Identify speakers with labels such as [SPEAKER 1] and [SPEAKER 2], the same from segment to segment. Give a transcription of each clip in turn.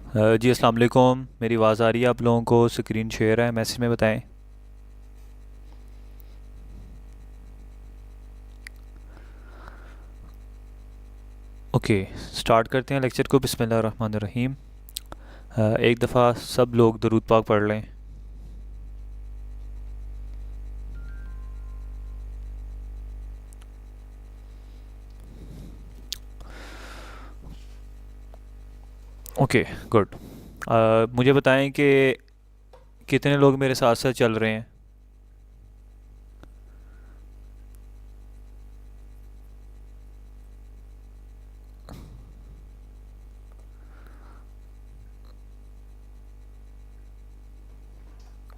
[SPEAKER 1] जी अस्सलाम वालेकुम। मेरी आवाज़ आ रही है आप लोगों को? स्क्रीन शेयर है, मैसेज में बताएं। ओके, स्टार्ट करते हैं लेक्चर को। बिस्मिल्लाह रहमान रहीम। एक दफ़ा सब लोग दरूद पाक पढ़ लें। Okay, good. मुझे बताएं कि कितने लोग मेरे साथ साथ चल रहे हैं।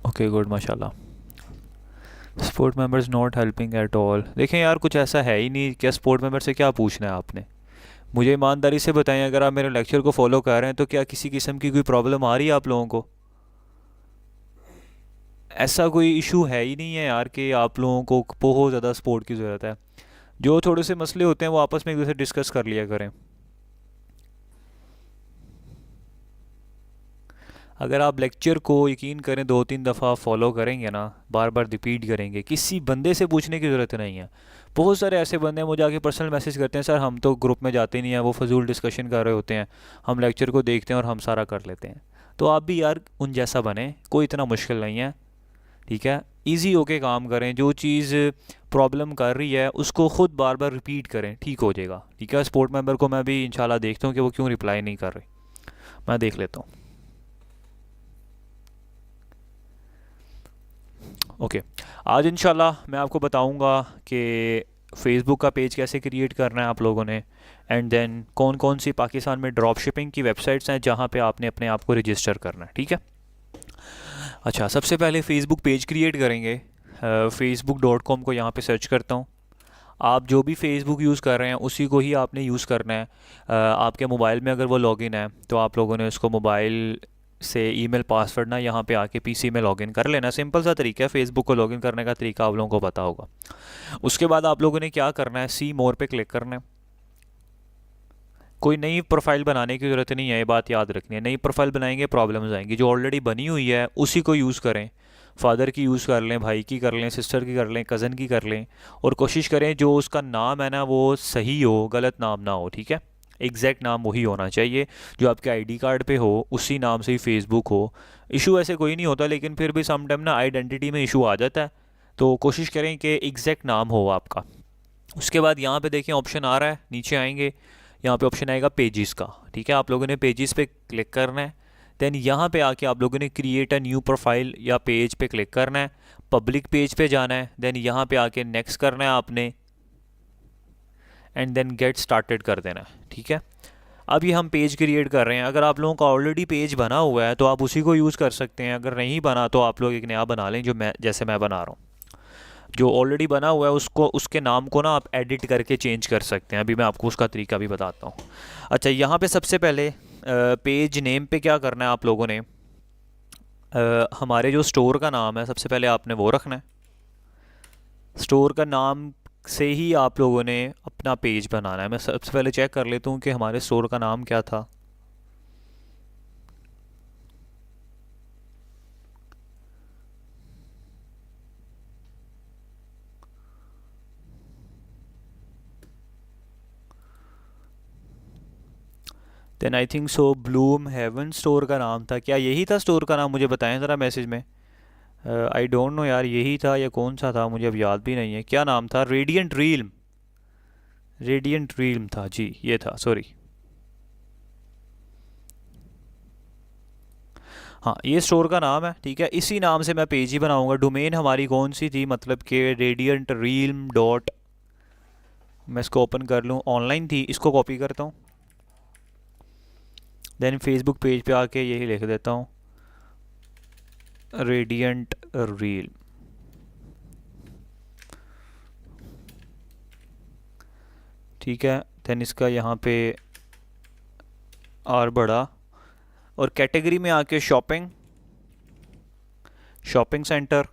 [SPEAKER 1] ओके, गुड, माशाल्लाह। Sport members not helping at all. देखें यार, कुछ ऐसा है ही नहीं। क्या स्पोर्ट मेंबर से क्या पूछना है आपने? मुझे ईमानदारी से बताएं, अगर आप मेरे लेक्चर को फॉलो कर रहे हैं तो क्या किसी किस्म की कोई प्रॉब्लम आ रही है आप लोगों को? ऐसा कोई इशू है ही नहीं है यार कि आप लोगों को बहुत ज़्यादा सपोर्ट की ज़रूरत है। जो थोड़े से मसले होते हैं वो आपस में एक दूसरे डिस्कस कर लिया करें। अगर आप लेक्चर को यकीन करें 2-3 दफ़ा फॉलो करेंगे ना, बार बार रिपीट करेंगे, किसी बंदे से पूछने की ज़रूरत नहीं है। बहुत सारे ऐसे बंदे हैं मुझे आके पर्सनल मैसेज करते हैं, सर हम तो ग्रुप में जाते नहीं हैं, वो फजूल डिस्कशन कर रहे होते हैं, हम लेक्चर को देखते हैं और हम सारा कर लेते हैं। तो आप भी यार उन जैसा बने, कोई इतना मुश्किल नहीं है। ठीक है, इजी होके काम करें। जो चीज़ प्रॉब्लम कर रही है उसको ख़ुद बार बार रिपीट करें, ठीक हो जाएगा। ठीक है, सपोर्ट मेंबर को मैं भी इंशाल्लाह देखता हूँ कि वो क्यों रिप्लाई नहीं कर रहे। मैं देख लेता हूँ। ओके, आज इंशाल्लाह मैं आपको बताऊंगा कि फ़ेसबुक का पेज कैसे क्रिएट करना है आप लोगों ने, एंड देन कौन कौन सी पाकिस्तान में ड्रॉप शिपिंग की वेबसाइट्स हैं जहाँ पे आपने अपने आप को रजिस्टर करना है। ठीक है। अच्छा, सबसे पहले फ़ेसबुक पेज क्रिएट करेंगे। facebook.com को यहाँ पे सर्च करता हूँ। आप जो भी फेसबुक यूज़ कर रहे हैं उसी को ही आपने यूज़ करना है। आपके मोबाइल में अगर वो लॉगिन है तो आप लोगों ने उसको मोबाइल से ईमेल पासवर्ड ना यहाँ पे आके पीसी में लॉगिन कर लेना। सिंपल सा तरीका है, फेसबुक को लॉगिन करने का तरीका आप लोगों को पता होगा। उसके बाद आप लोगों ने क्या करना है, सी मोर पे क्लिक करना है। कोई नई प्रोफाइल बनाने की ज़रूरत नहीं है, ये बात याद रखनी है। नई प्रोफाइल बनाएंगे प्रॉब्लम्स आएंगी। जो ऑलरेडी बनी हुई है उसी को यूज़ करें। फादर की यूज़ कर लें, भाई की कर लें, सिस्टर की कर लें, कज़न की कर लें। और कोशिश करें जो उसका नाम है ना वो सही हो, गलत नाम ना हो। ठीक है, एग्जैक्ट नाम वही होना चाहिए जो आपके आईडी कार्ड पे हो, उसी नाम से ही फेसबुक हो। इशू ऐसे कोई नहीं होता, लेकिन फिर भी समटाइम ना आइडेंटिटी में इशू आ जाता है। तो कोशिश करें कि एग्जैक्ट नाम हो आपका। उसके बाद यहाँ पे देखें ऑप्शन आ रहा है, नीचे आएंगे, यहाँ पे ऑप्शन आएगा पेजेस का। ठीक है, आप लोगों ने पेजेस पे क्लिक करना है। देन यहाँ पे आके आप लोगों ने क्रिएट अ न्यू प्रोफाइल या पेज पे क्लिक करना है। पब्लिक पेज पे जाना है। देन यहाँ पे आके नेक्स्ट करना है आपने, एंड देन गेट स्टार्टेड कर देना है। ठीक है, अब ये हम पेज क्रिएट कर रहे हैं। अगर आप लोगों का ऑलरेडी पेज बना हुआ है तो आप उसी को यूज़ कर सकते हैं। अगर नहीं बना तो आप लोग एक नया बना लें, जो मैं जैसे मैं बना रहा हूँ। जो ऑलरेडी बना हुआ है उसको, उसके नाम को ना आप एडिट करके चेंज कर सकते हैं। अभी मैं आपको उसका तरीका भी बताता हूँ। अच्छा, यहाँ पे सबसे पहले पेज नेम पे क्या करना है आप लोगों ने, हमारे जो स्टोर का नाम है सबसे पहले आपने वो रखना है। स्टोर का नाम से ही आप लोगों ने अपना पेज बनाना है। मैं सबसे पहले चेक कर लेता हूँ कि हमारे स्टोर का नाम क्या था। Then I think so Bloom Haven store का नाम था। क्या यही था स्टोर का नाम? मुझे बताएं ज़रा मैसेज में। आई डोंट नो यार, यही था या कौन सा था, मुझे अब याद भी नहीं है क्या नाम था। रेडियंट रील्म, रेडियंट रील्म था जी, ये था, सॉरी। हाँ, ये स्टोर का नाम है। ठीक है, इसी नाम से मैं पेज ही बनाऊंगा। डोमेन हमारी कौन सी थी, मतलब कि रेडियंट रील्म डॉट, मैं इसको ओपन कर लूँ, ऑनलाइन थी। इसको कॉपी करता हूँ। देन फेसबुक पेज पे आके यही लिख देता हूँ, रेडियंट रील। ठीक है, देन इसका यहाँ पे आर बड़ा, और कैटेगरी में आके शॉपिंग, शॉपिंग सेंटर।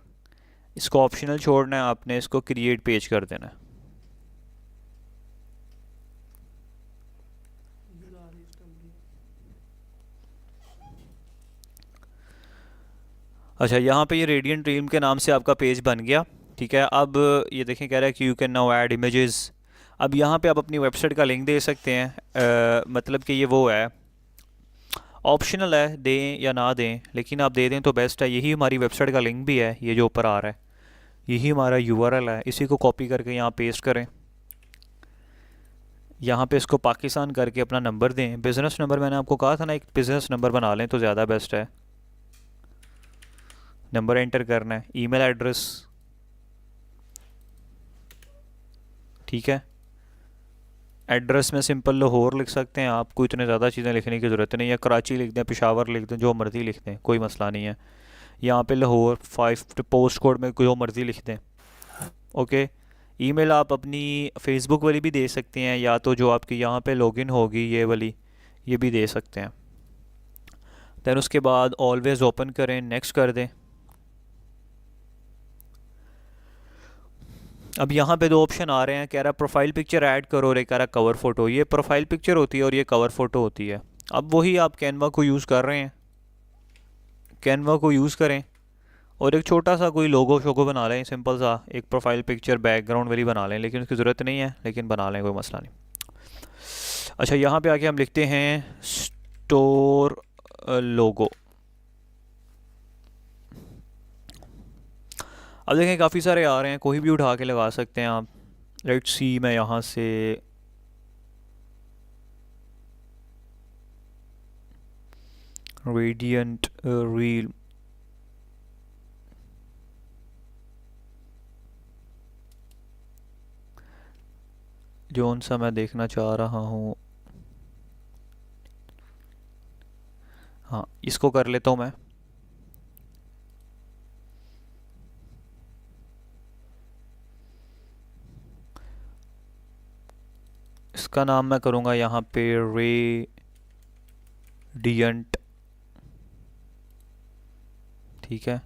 [SPEAKER 1] इसको ऑप्शनल छोड़ना है आपने, इसको क्रिएट पेज कर देना है। अच्छा, यहाँ पे ये रेडियंट ड्रीम के नाम से आपका पेज बन गया। ठीक है, अब ये देखें कह रहा है कि you can now add images. अब यहाँ पे आप अपनी वेबसाइट का लिंक दे सकते हैं। मतलब कि ये वो है, ऑप्शनल है, दें या ना दें, लेकिन आप दे दें तो बेस्ट है। यही हमारी वेबसाइट का लिंक भी है, ये जो ऊपर आ रहा है, यही हमारा यूआरएल है। इसी को कॉपी करके यहाँ पेस्ट करें। यहाँ पे इसको पाकिस्तान करके अपना नंबर दें, बिज़नेस नंबर। मैंने आपको कहा था ना, एक बिज़नेस नंबर बना लें तो ज़्यादा बेस्ट है। नंबर एंटर करना है, ईमेल एड्रेस। ठीक है, एड्रेस में सिंपल लाहौर लिख सकते हैं, आपको इतने ज़्यादा चीज़ें लिखने की ज़रूरत नहीं है। कराची लिख दें, पेशावर लिख दें, जो मर्ज़ी लिख दें, कोई मसला नहीं है। यहाँ पे लाहौर 5 पोस्ट कोड में जो मर्ज़ी लिख दें। ओके, ईमेल आप अपनी फेसबुक वाली भी दे सकते हैं, या तो जो आपकी यहाँ पे लॉगिन होगी ये वाली, ये भी दे सकते हैं। दैन उसके बाद ऑलवेज़ ओपन करें, नेक्स्ट कर दें। अब यहाँ पे दो ऑप्शन आ रहे हैं, कह रहा है प्रोफाइल पिक्चर ऐड करो और एक कह रहा है कवर फ़ोटो। ये प्रोफाइल पिक्चर होती है और ये कवर फ़ोटो होती है। अब वही आप कैनवा को यूज़ कर रहे हैं, कैनवा को यूज़ करें और एक छोटा सा कोई लोगो शोगो बना लें, सिंपल सा एक प्रोफाइल पिक्चर बैकग्राउंड वाली बना लें, लेकिन उसकी ज़रूरत नहीं है, लेकिन बना लें, कोई मसला नहीं। अच्छा, यहाँ पे आके हम लिखते हैं स्टोर लोगो। अब देखें काफ़ी सारे आ रहे हैं, कोई भी उठा के लगा सकते हैं आप। लेट्स सी, मैं यहाँ से रेडियंट रील, जोन सा मैं देखना चाह रहा हूँ, हाँ इसको कर लेता हूँ मैं। इसका नाम मैं करूँगा यहाँ पे रेडियंट। ठीक है,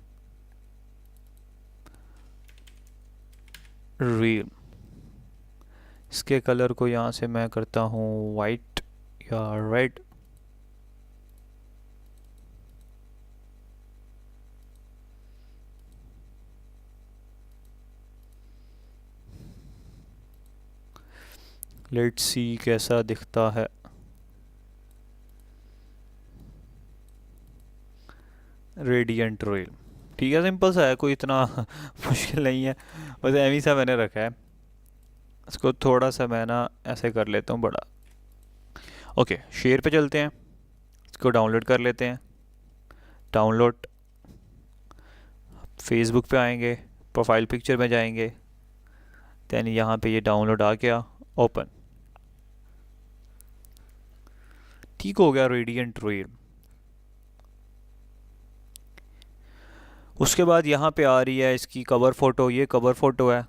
[SPEAKER 1] रील। इसके कलर को यहाँ से मैं करता हूँ वाइट या रेड। लेट्स सी कैसा दिखता है। रेडियंट रील, ठीक है, सिंपल सा है, कोई इतना मुश्किल नहीं है, बस एवी सा मैंने रखा है। इसको थोड़ा सा मैं ना ऐसे कर लेता हूँ बड़ा। ओके, शेयर पे चलते हैं, इसको डाउनलोड कर लेते हैं। डाउनलोड, फेसबुक पे आएंगे, प्रोफाइल पिक्चर में जाएंगे, दैन यहाँ पे ये डाउनलोड आ गया, ओपन। ठीक हो गया रेडियंट रील। उसके बाद यहाँ पे आ रही है इसकी कवर फ़ोटो, ये कवर फ़ोटो है।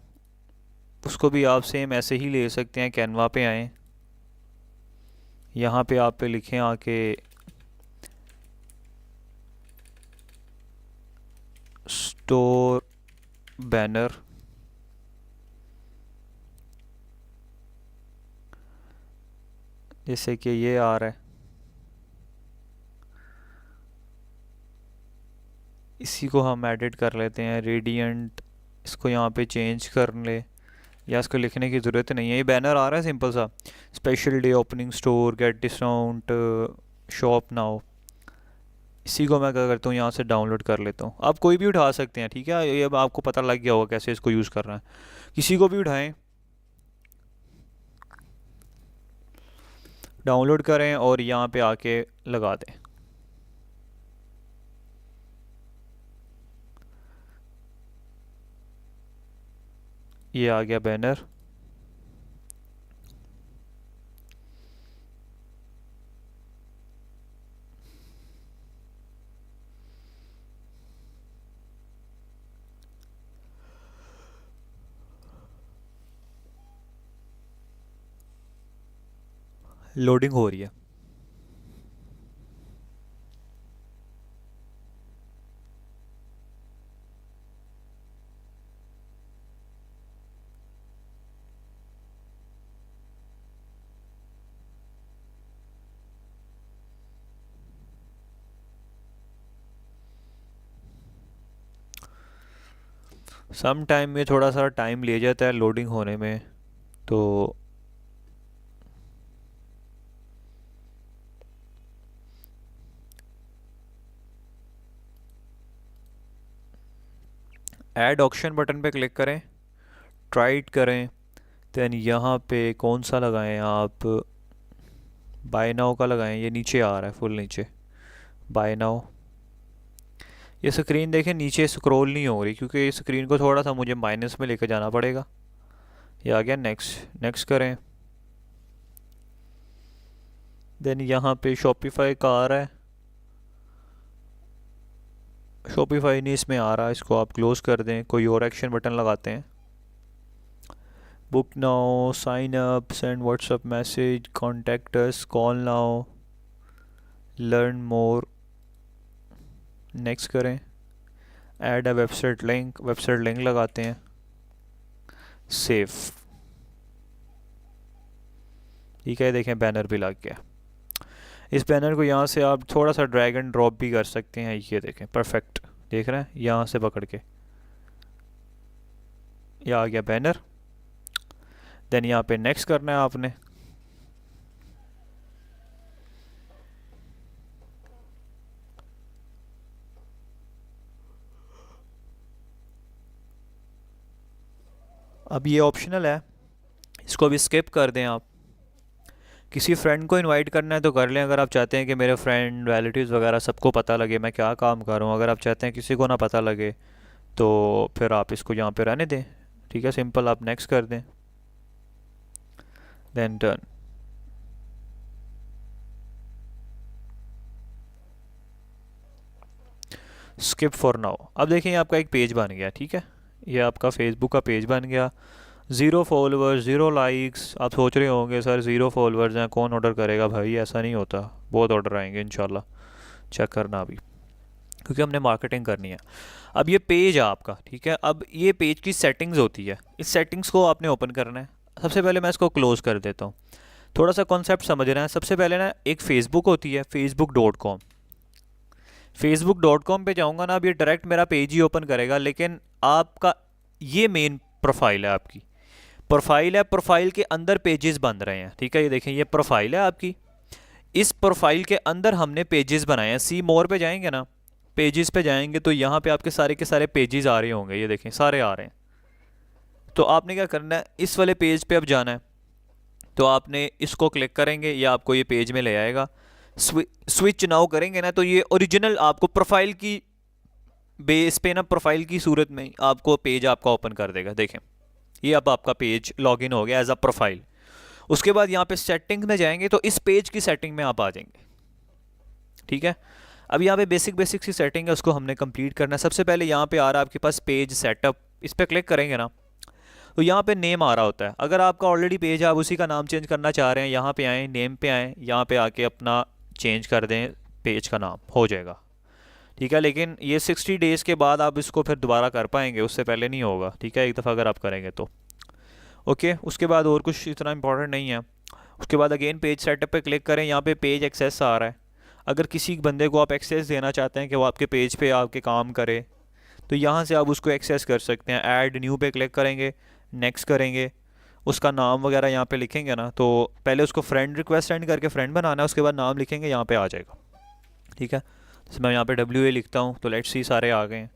[SPEAKER 1] उसको भी आप सेम ऐसे ही ले सकते हैं, कैनवा पे आएँ, यहाँ पे आप पे लिखें आके स्टोर बैनर। जैसे कि ये आ रहा है, इसी को हम एडिट कर लेते हैं, रेडियंट। इसको यहाँ पे चेंज कर ले, या इसको लिखने की ज़रूरत नहीं है, ये बैनर आ रहा है सिंपल सा। Special day opening store, get discount, shop now. इसी को मैं क्या करता हूँ, यहाँ से डाउनलोड कर लेता हूँ। आप कोई भी उठा सकते हैं, ठीक है, ये अब आपको पता लग गया होगा कैसे इसको यूज़ करना है। किसी को भी उठाएं, डाउनलोड करें और यहाँ पे आके लगा दें। ये आ गया बैनर। लोडिंग हो रही है। सम टाइम में थोड़ा सा टाइम ले जाता है लोडिंग होने में, तो ऐड ऑप्शन बटन पे क्लिक करें, ट्राई इट करें, देन यहाँ पे कौन सा लगाएं आप, बाय नाउ का लगाएं, ये नीचे आ रहा है फुल नीचे, बाय नाउ। ये स्क्रीन देखें नीचे स्क्रॉल नहीं हो रही क्योंकि इस स्क्रीन को थोड़ा सा मुझे माइनस में लेकर जाना पड़ेगा। ये आ गया, नेक्स्ट नेक्स्ट करें, देन यहाँ पे शॉपिफाई का आ रहा है, शॉपिफाई नहीं इसमें आ रहा, इसको आप क्लोज कर दें, कोई और एक्शन बटन लगाते हैं। Book now, sign up, send WhatsApp message, contact us, call now, learn more, next करें, ऐड अ वेबसाइट लिंक लगाते हैं, सेव। ठीक है, देखें बैनर भी लग गया। इस बैनर को यहाँ से आप थोड़ा सा ड्रैग एंड ड्रॉप भी कर सकते हैं, ये देखें परफेक्ट, देख रहे हैं, यहाँ से पकड़ के ये आ गया बैनर। देन यहाँ पे नेक्स्ट करना है आपने, अब ये ऑप्शनल है, इसको भी स्किप कर दें आप। किसी फ्रेंड को इनवाइट करना है तो कर लें, अगर आप चाहते हैं कि मेरे फ्रेंड रिलेटिव्स वगैरह सबको पता लगे मैं क्या काम कर रहा हूँ। अगर आप चाहते हैं किसी को ना पता लगे तो फिर आप इसको यहाँ पे रहने दें। ठीक है, सिंपल, आप नेक्स्ट कर दें, then done. Skip for now. अब देखें ये आपका एक पेज बन गया, ठीक है, ये आपका फेसबुक का पेज बन गया। 0 फॉलोअर्स, 0 लाइक्स। आप सोच रहे होंगे सर 0 फॉलोअर्स हैं, कौन ऑर्डर करेगा? भाई ऐसा नहीं होता, बहुत ऑर्डर आएंगे इंशाल्लाह, चेक करना अभी, क्योंकि हमने मार्केटिंग करनी है। अब ये पेज है आपका, ठीक है, अब ये पेज की सेटिंग्स होती है, इस सेटिंग्स को आपने ओपन करना है। सबसे पहले मैं इसको क्लोज कर देता हूँ, थोड़ा सा कॉन्सेप्ट समझना है। सबसे पहले ना एक फ़ेसबुक होती है, facebook.com। facebook.com पे जाऊँगा ना, अब ये डायरेक्ट मेरा पेज ही ओपन करेगा, लेकिन आपका ये मेन प्रोफाइल है, आपकी प्रोफाइल है, प्रोफाइल के अंदर पेजेस बन रहे हैं। ठीक है, ये देखें, ये प्रोफाइल है आपकी, इस प्रोफाइल के अंदर हमने पेजेस बनाए हैं। सी मोर पे जाएंगे ना, पेजेस पे जाएंगे तो यहाँ पे आपके सारे के सारे पेजेस आ रहे होंगे, ये देखें सारे आ रहे हैं। तो आपने क्या करना है, इस वाले पेज पे अब जाना है, तो आपने इसको क्लिक करेंगे, ये आपको ये पेज में ले आएगा। स्विच नाउ करेंगे ना तो ये ओरिजिनल आपको प्रोफाइल की बेस पे ना, प्रोफाइल की सूरत में आपको पेज आपका ओपन कर देगा। देखें, ये अब आपका पेज लॉगिन हो गया एज अ प्रोफाइल। उसके बाद यहाँ पे सेटिंग में जाएंगे तो इस पेज की सेटिंग में आप आ जाएंगे। ठीक है, अब यहाँ पे बेसिक बेसिक सी सेटिंग है, उसको हमने कंप्लीट करना है। सबसे पहले यहाँ पे आ रहा है आपके पास पेज सेटअप, इस पर क्लिक करेंगे ना तो यहाँ पे नेम आ रहा होता है। अगर आपका ऑलरेडी पेज है, आप उसी का नाम चेंज करना चाह रहे हैं, यहाँ पे आएँ, नेम पे आएँ, यहाँ पे आके अपना चेंज कर दें, पेज का नाम हो जाएगा। ठीक है, लेकिन ये 60 डेज़ के बाद आप इसको फिर दोबारा कर पाएंगे, उससे पहले नहीं होगा। ठीक है, एक दफ़ा अगर आप करेंगे तो ओके। उसके बाद और कुछ इतना इंपॉर्टेंट नहीं है। उसके बाद अगेन पेज सेटअप पे क्लिक करें, यहाँ पे पेज एक्सेस आ रहा है। अगर किसी बंदे को आप एक्सेस देना चाहते हैं कि वो आपके पेज पे आके काम करे, तो यहाँ से आप उसको एक्सेस कर सकते हैं। ऐड न्यू पे क्लिक करेंगे, नेक्स्ट करेंगे, उसका नाम वगैरह यहाँ पे लिखेंगे ना, तो पहले उसको फ्रेंड रिक्वेस्ट सेंड करके फ्रेंड बनाना है, उसके बाद नाम लिखेंगे, यहाँ पे आ जाएगा। ठीक है, तो मैं यहाँ पे WA लिखता हूँ, तो लेट्स सी सारे आ गए हैं।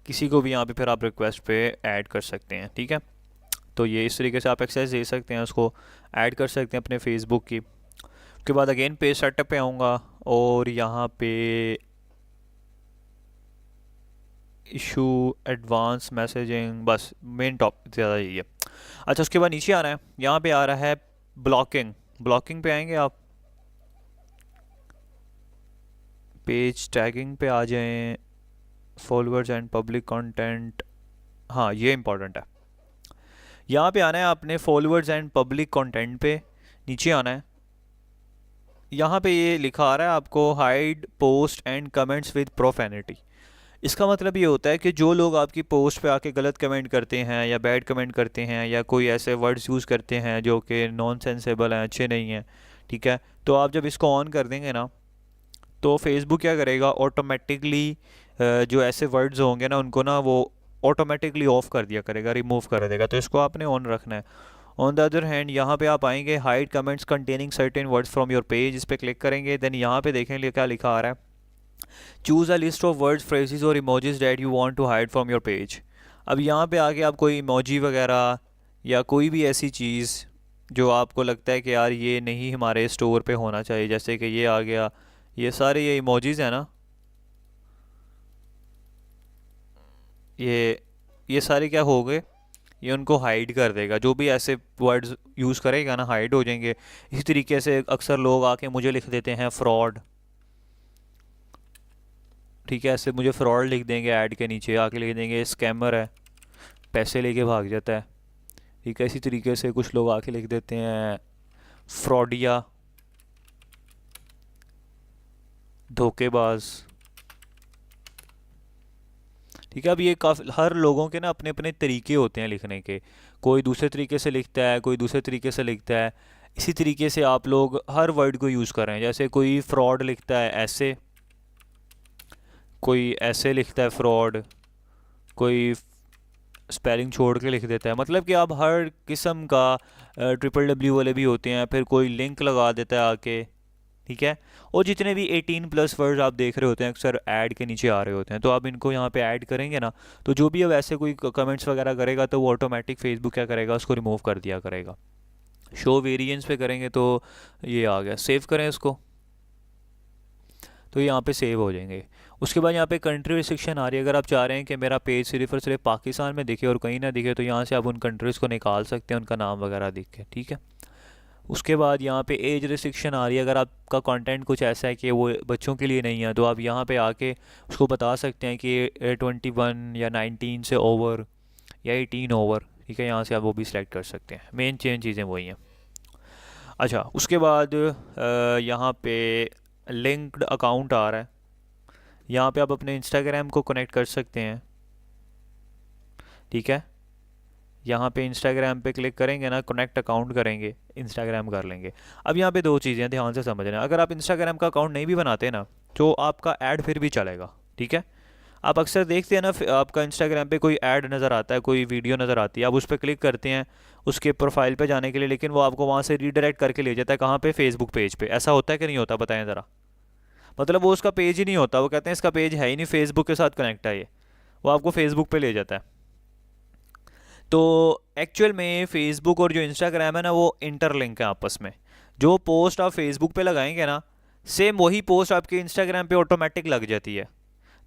[SPEAKER 1] किसी को भी यहाँ पे फिर आप रिक्वेस्ट पे ऐड कर सकते हैं। ठीक है, तो ये इस तरीके से आप एक्सेस दे सकते हैं, उसको ऐड कर सकते हैं अपने फेसबुक की। उसके बाद अगेन पेज सेटअप पे आऊँगा और यहाँ पे इशू, एडवांस मैसेजिंग, बस मेन टॉपिक ज़्यादा यही है। अच्छा, उसके बाद नीचे आना है, यहाँ पे आ रहा है ब्लॉकिंग। ब्लॉकिंग पे आएंगे आप, पेज टैगिंग पे आ जाएं, फॉलोअर्स एंड पब्लिक कंटेंट, हाँ ये इंपॉर्टेंट है। यहाँ पे आना है आपने फॉलोअर्स एंड पब्लिक कंटेंट पे, नीचे आना है, यहाँ पे ये लिखा आ रहा है आपको hide post and comments with profanity. इसका मतलब ये होता है कि जो लोग आपकी पोस्ट पे आके गलत कमेंट करते हैं या बैड कमेंट करते हैं या कोई ऐसे वर्ड्स यूज़ करते हैं जो कि नॉन सेंसेबल हैं, अच्छे नहीं हैं, ठीक है, तो आप जब इसको ऑन कर देंगे ना तो फेसबुक क्या करेगा, ऑटोमेटिकली जो ऐसे वर्ड्स होंगे ना उनको ना वो ऑटोमेटिकली ऑफ कर दिया करेगा, रिमूव कर देगा, तो इसको आपने ऑन रखना है। ऑन द अदर हैंड यहाँ पे आप आएंगे hide comments containing certain words from your page, इस पर क्लिक करेंगे। देन यहाँ पे देखेंगे क्या लिखा आ रहा है, choose a list of words phrases और emojis that you want to hide from your page. अब यहाँ पे आके आप कोई इमोजी वगैरह या कोई भी ऐसी चीज़ जो आपको लगता है कि यार ये नहीं हमारे स्टोर पे होना चाहिए, जैसे कि ये आ गया, ये सारे ये इमोजीज हैं ना, ये सारे क्या हो गए, ये उनको हाइड कर देगा। जो भी ऐसे वर्ड्स यूज़ करेगा ना हाइड हो जाएंगे। इसी तरीके से अक्सर लोग आके मुझे लिख देते हैं फ्रॉड, ठीक है, ऐसे मुझे फ्रॉड लिख देंगे, ऐड के नीचे आके लिख देंगे स्कैमर है, पैसे लेके भाग जाता है, ठीक है। इसी तरीके से कुछ लोग आके लिख देते हैं फ्रॉडिया, धोखेबाज, ठीक है। अब ये काफ़ी हर लोगों के ना अपने अपने तरीके होते हैं लिखने के, कोई दूसरे तरीके से लिखता है, कोई दूसरे तरीके से लिखता है। इसी तरीके से आप लोग हर वर्ड को यूज़ कर रहे हैं, जैसे कोई फ्रॉड लिखता है ऐसे, कोई ऐसे लिखता है फ्रॉड, कोई स्पेलिंग छोड़ के लिख देता है। मतलब कि आप हर किस्म का ट्रिपल W वाले भी होते हैं, फिर कोई लिंक लगा देता है आके, ठीक है। और जितने भी 18+ वर्ड्स आप देख रहे होते हैं अक्सर ऐड के नीचे आ रहे होते हैं, तो आप इनको यहाँ पे ऐड करेंगे ना, तो जो भी अब ऐसे कोई कमेंट्स वगैरह करेगा तो वो ऑटोमेटिक फेसबुक क्या करेगा, उसको रिमूव कर दिया करेगा। शो वेरिएंस पे करेंगे तो ये आ गया, सेव करें इसको, तो यहाँ पे सेव हो जाएंगे। उसके बाद यहाँ पे कंट्री रिस्ट्रिक्शन आ रही है, अगर आप चाह रहे हैं कि मेरा पेज सिर्फ और सिर्फ पाकिस्तान में दिखे और कहीं ना दिखे, तो यहाँ से आप उन कंट्रीज़ को निकाल सकते हैं, उनका नाम वगैरह दिख के, ठीक है। उसके बाद यहाँ पे एज रिस्ट्रिक्शन आ रही है, अगर आपका कंटेंट कुछ ऐसा है कि वो बच्चों के लिए नहीं है, तो आप यहाँ पे आके उसको बता सकते हैं कि 21 या 19 से ओवर या 18 ओवर, ठीक है। यहाँ से आप वो भी सिलेक्ट कर सकते हैं, मेन चीज़ें वही हैं। अच्छा, उसके बाद यहाँ पे लिंक्ड अकाउंट आ रहा है, यहाँ पे आप अपने इंस्टाग्राम को कनेक्ट कर सकते हैं, ठीक है। यहाँ पे इंस्टाग्राम पे क्लिक करेंगे ना, कनेक्ट अकाउंट करेंगे, इंस्टाग्राम कर लेंगे। अब यहाँ पे दो चीज़ें ध्यान से समझना, अगर आप इंस्टाग्राम का अकाउंट नहीं भी बनाते ना, तो आपका ऐड फिर भी चलेगा, ठीक है। आप अक्सर देखते हैं ना, आपका इंस्टाग्राम पे कोई ऐड नज़र आता है, कोई वीडियो नज़र आती है, आप उस पर क्लिक करते हैं उसके प्रोफाइल पे जाने के लिए, लेकिन वो आपको वहाँ से रीडायरेक्ट करके ले जाता है कहाँ पे, फेसबुक पेज पे। ऐसा होता है कि नहीं होता, बताएं ज़रा। मतलब वो उसका पेज ही नहीं होता, वो कहते हैं इसका पेज है ही नहीं, फेसबुक के साथ कनेक्ट है ये, वो आपको फेसबुक पे ले जाता है। तो एक्चुअल में फेसबुक और जो इंस्टाग्राम है ना, वो इंटरलिंक है आपस में। जो पोस्ट आप फेसबुक पे लगाएंगे ना, सेम वही पोस्ट आपके इंस्टाग्राम पे ऑटोमेटिक लग जाती है।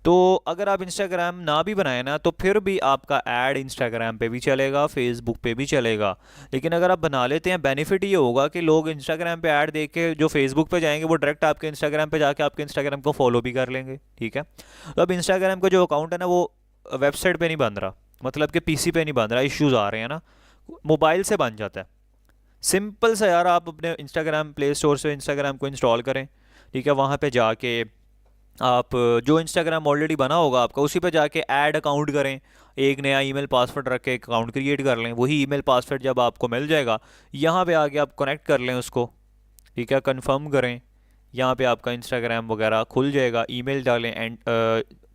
[SPEAKER 1] तो अगर आप इंस्टाग्राम ना भी बनाए ना, तो फिर भी आपका ऐड इंस्टाग्राम पे भी चलेगा, फेसबुक पे भी चलेगा। लेकिन अगर आप बना लेते हैं, बेनिफिट ये होगा कि लोग इंस्टाग्राम पे ऐड देख के जो फेसबुक पे जाएंगे, वो डायरेक्ट आपके इंस्टाग्राम पे जाके आपके इंस्टाग्राम को फॉलो भी कर लेंगे, ठीक है। तो अब इंस्टाग्राम का जो अकाउंट है ना, वो वेबसाइट पे नहीं बन रहा, मतलब कि पीसी पे नहीं बन रहा, इश्यूज़ आ रहे हैं ना, मोबाइल से बन जाता है। सिंपल सा यार, आप अपने इंस्टाग्राम प्ले स्टोर से इंस्टाग्राम को इंस्टॉल करें, ठीक है। वहाँ पे जाके आप जो इंस्टाग्राम ऑलरेडी बना होगा आपका, उसी पे जाके ऐड अकाउंट करें, एक नया ईमेल पासवर्ड रख के अकाउंट क्रिएट कर लें। वही ईमेल पासवर्ड जब आपको मिल जाएगा, यहाँ पे आके आप कनेक्ट कर लें उसको, ठीक है, कंफर्म करें। यहाँ पे आपका इंस्टाग्राम वगैरह खुल जाएगा, ईमेल डालें एंड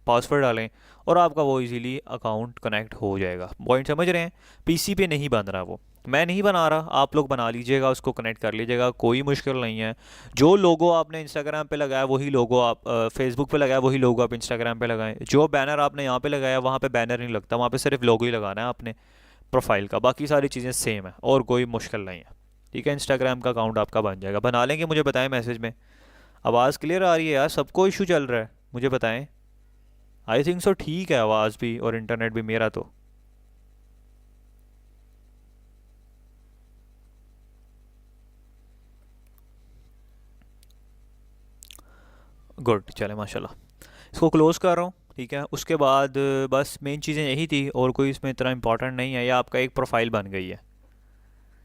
[SPEAKER 1] पासवर्ड डालें, और आपका वो इजीली अकाउंट कनेक्ट हो जाएगा। पॉइंट समझ रहे हैं? पीसी पे नहीं बन रहा, वो मैं नहीं बना रहा, आप लोग बना लीजिएगा, उसको कनेक्ट कर लीजिएगा, कोई मुश्किल नहीं है। जो लोगो आपने इंस्टाग्राम पे लगाया वही लोगो आप फेसबुक पे लगाया, वही लोगो आप इंस्टाग्राम पे लगाएं। जो बैनर आपने यहाँ पे लगाया वहाँ पे बैनर नहीं लगता, वहाँ पे सिर्फ लोगो ही लगाना है आपने प्रोफाइल का, बाकी सारी चीज़ें सेम है और कोई मुश्किल नहीं है, ठीक है। इंस्टाग्राम का अकाउंट आपका बन जाएगा। बना लेंगे, मुझे बताएं मैसेज में। आवाज़ क्लियर आ रही है यार? सबको इशू चल रहा है, मुझे बताएं। आई थिंक सो ठीक है, आवाज़ भी और इंटरनेट भी, मेरा तो। गुड, चले माशाल्लाह। इसको क्लोज़ कर रहा हूँ, ठीक है। उसके बाद बस मेन चीज़ें यही थी, और कोई इसमें इतना इंपॉर्टेंट नहीं है। ये आपका एक प्रोफाइल बन गई है,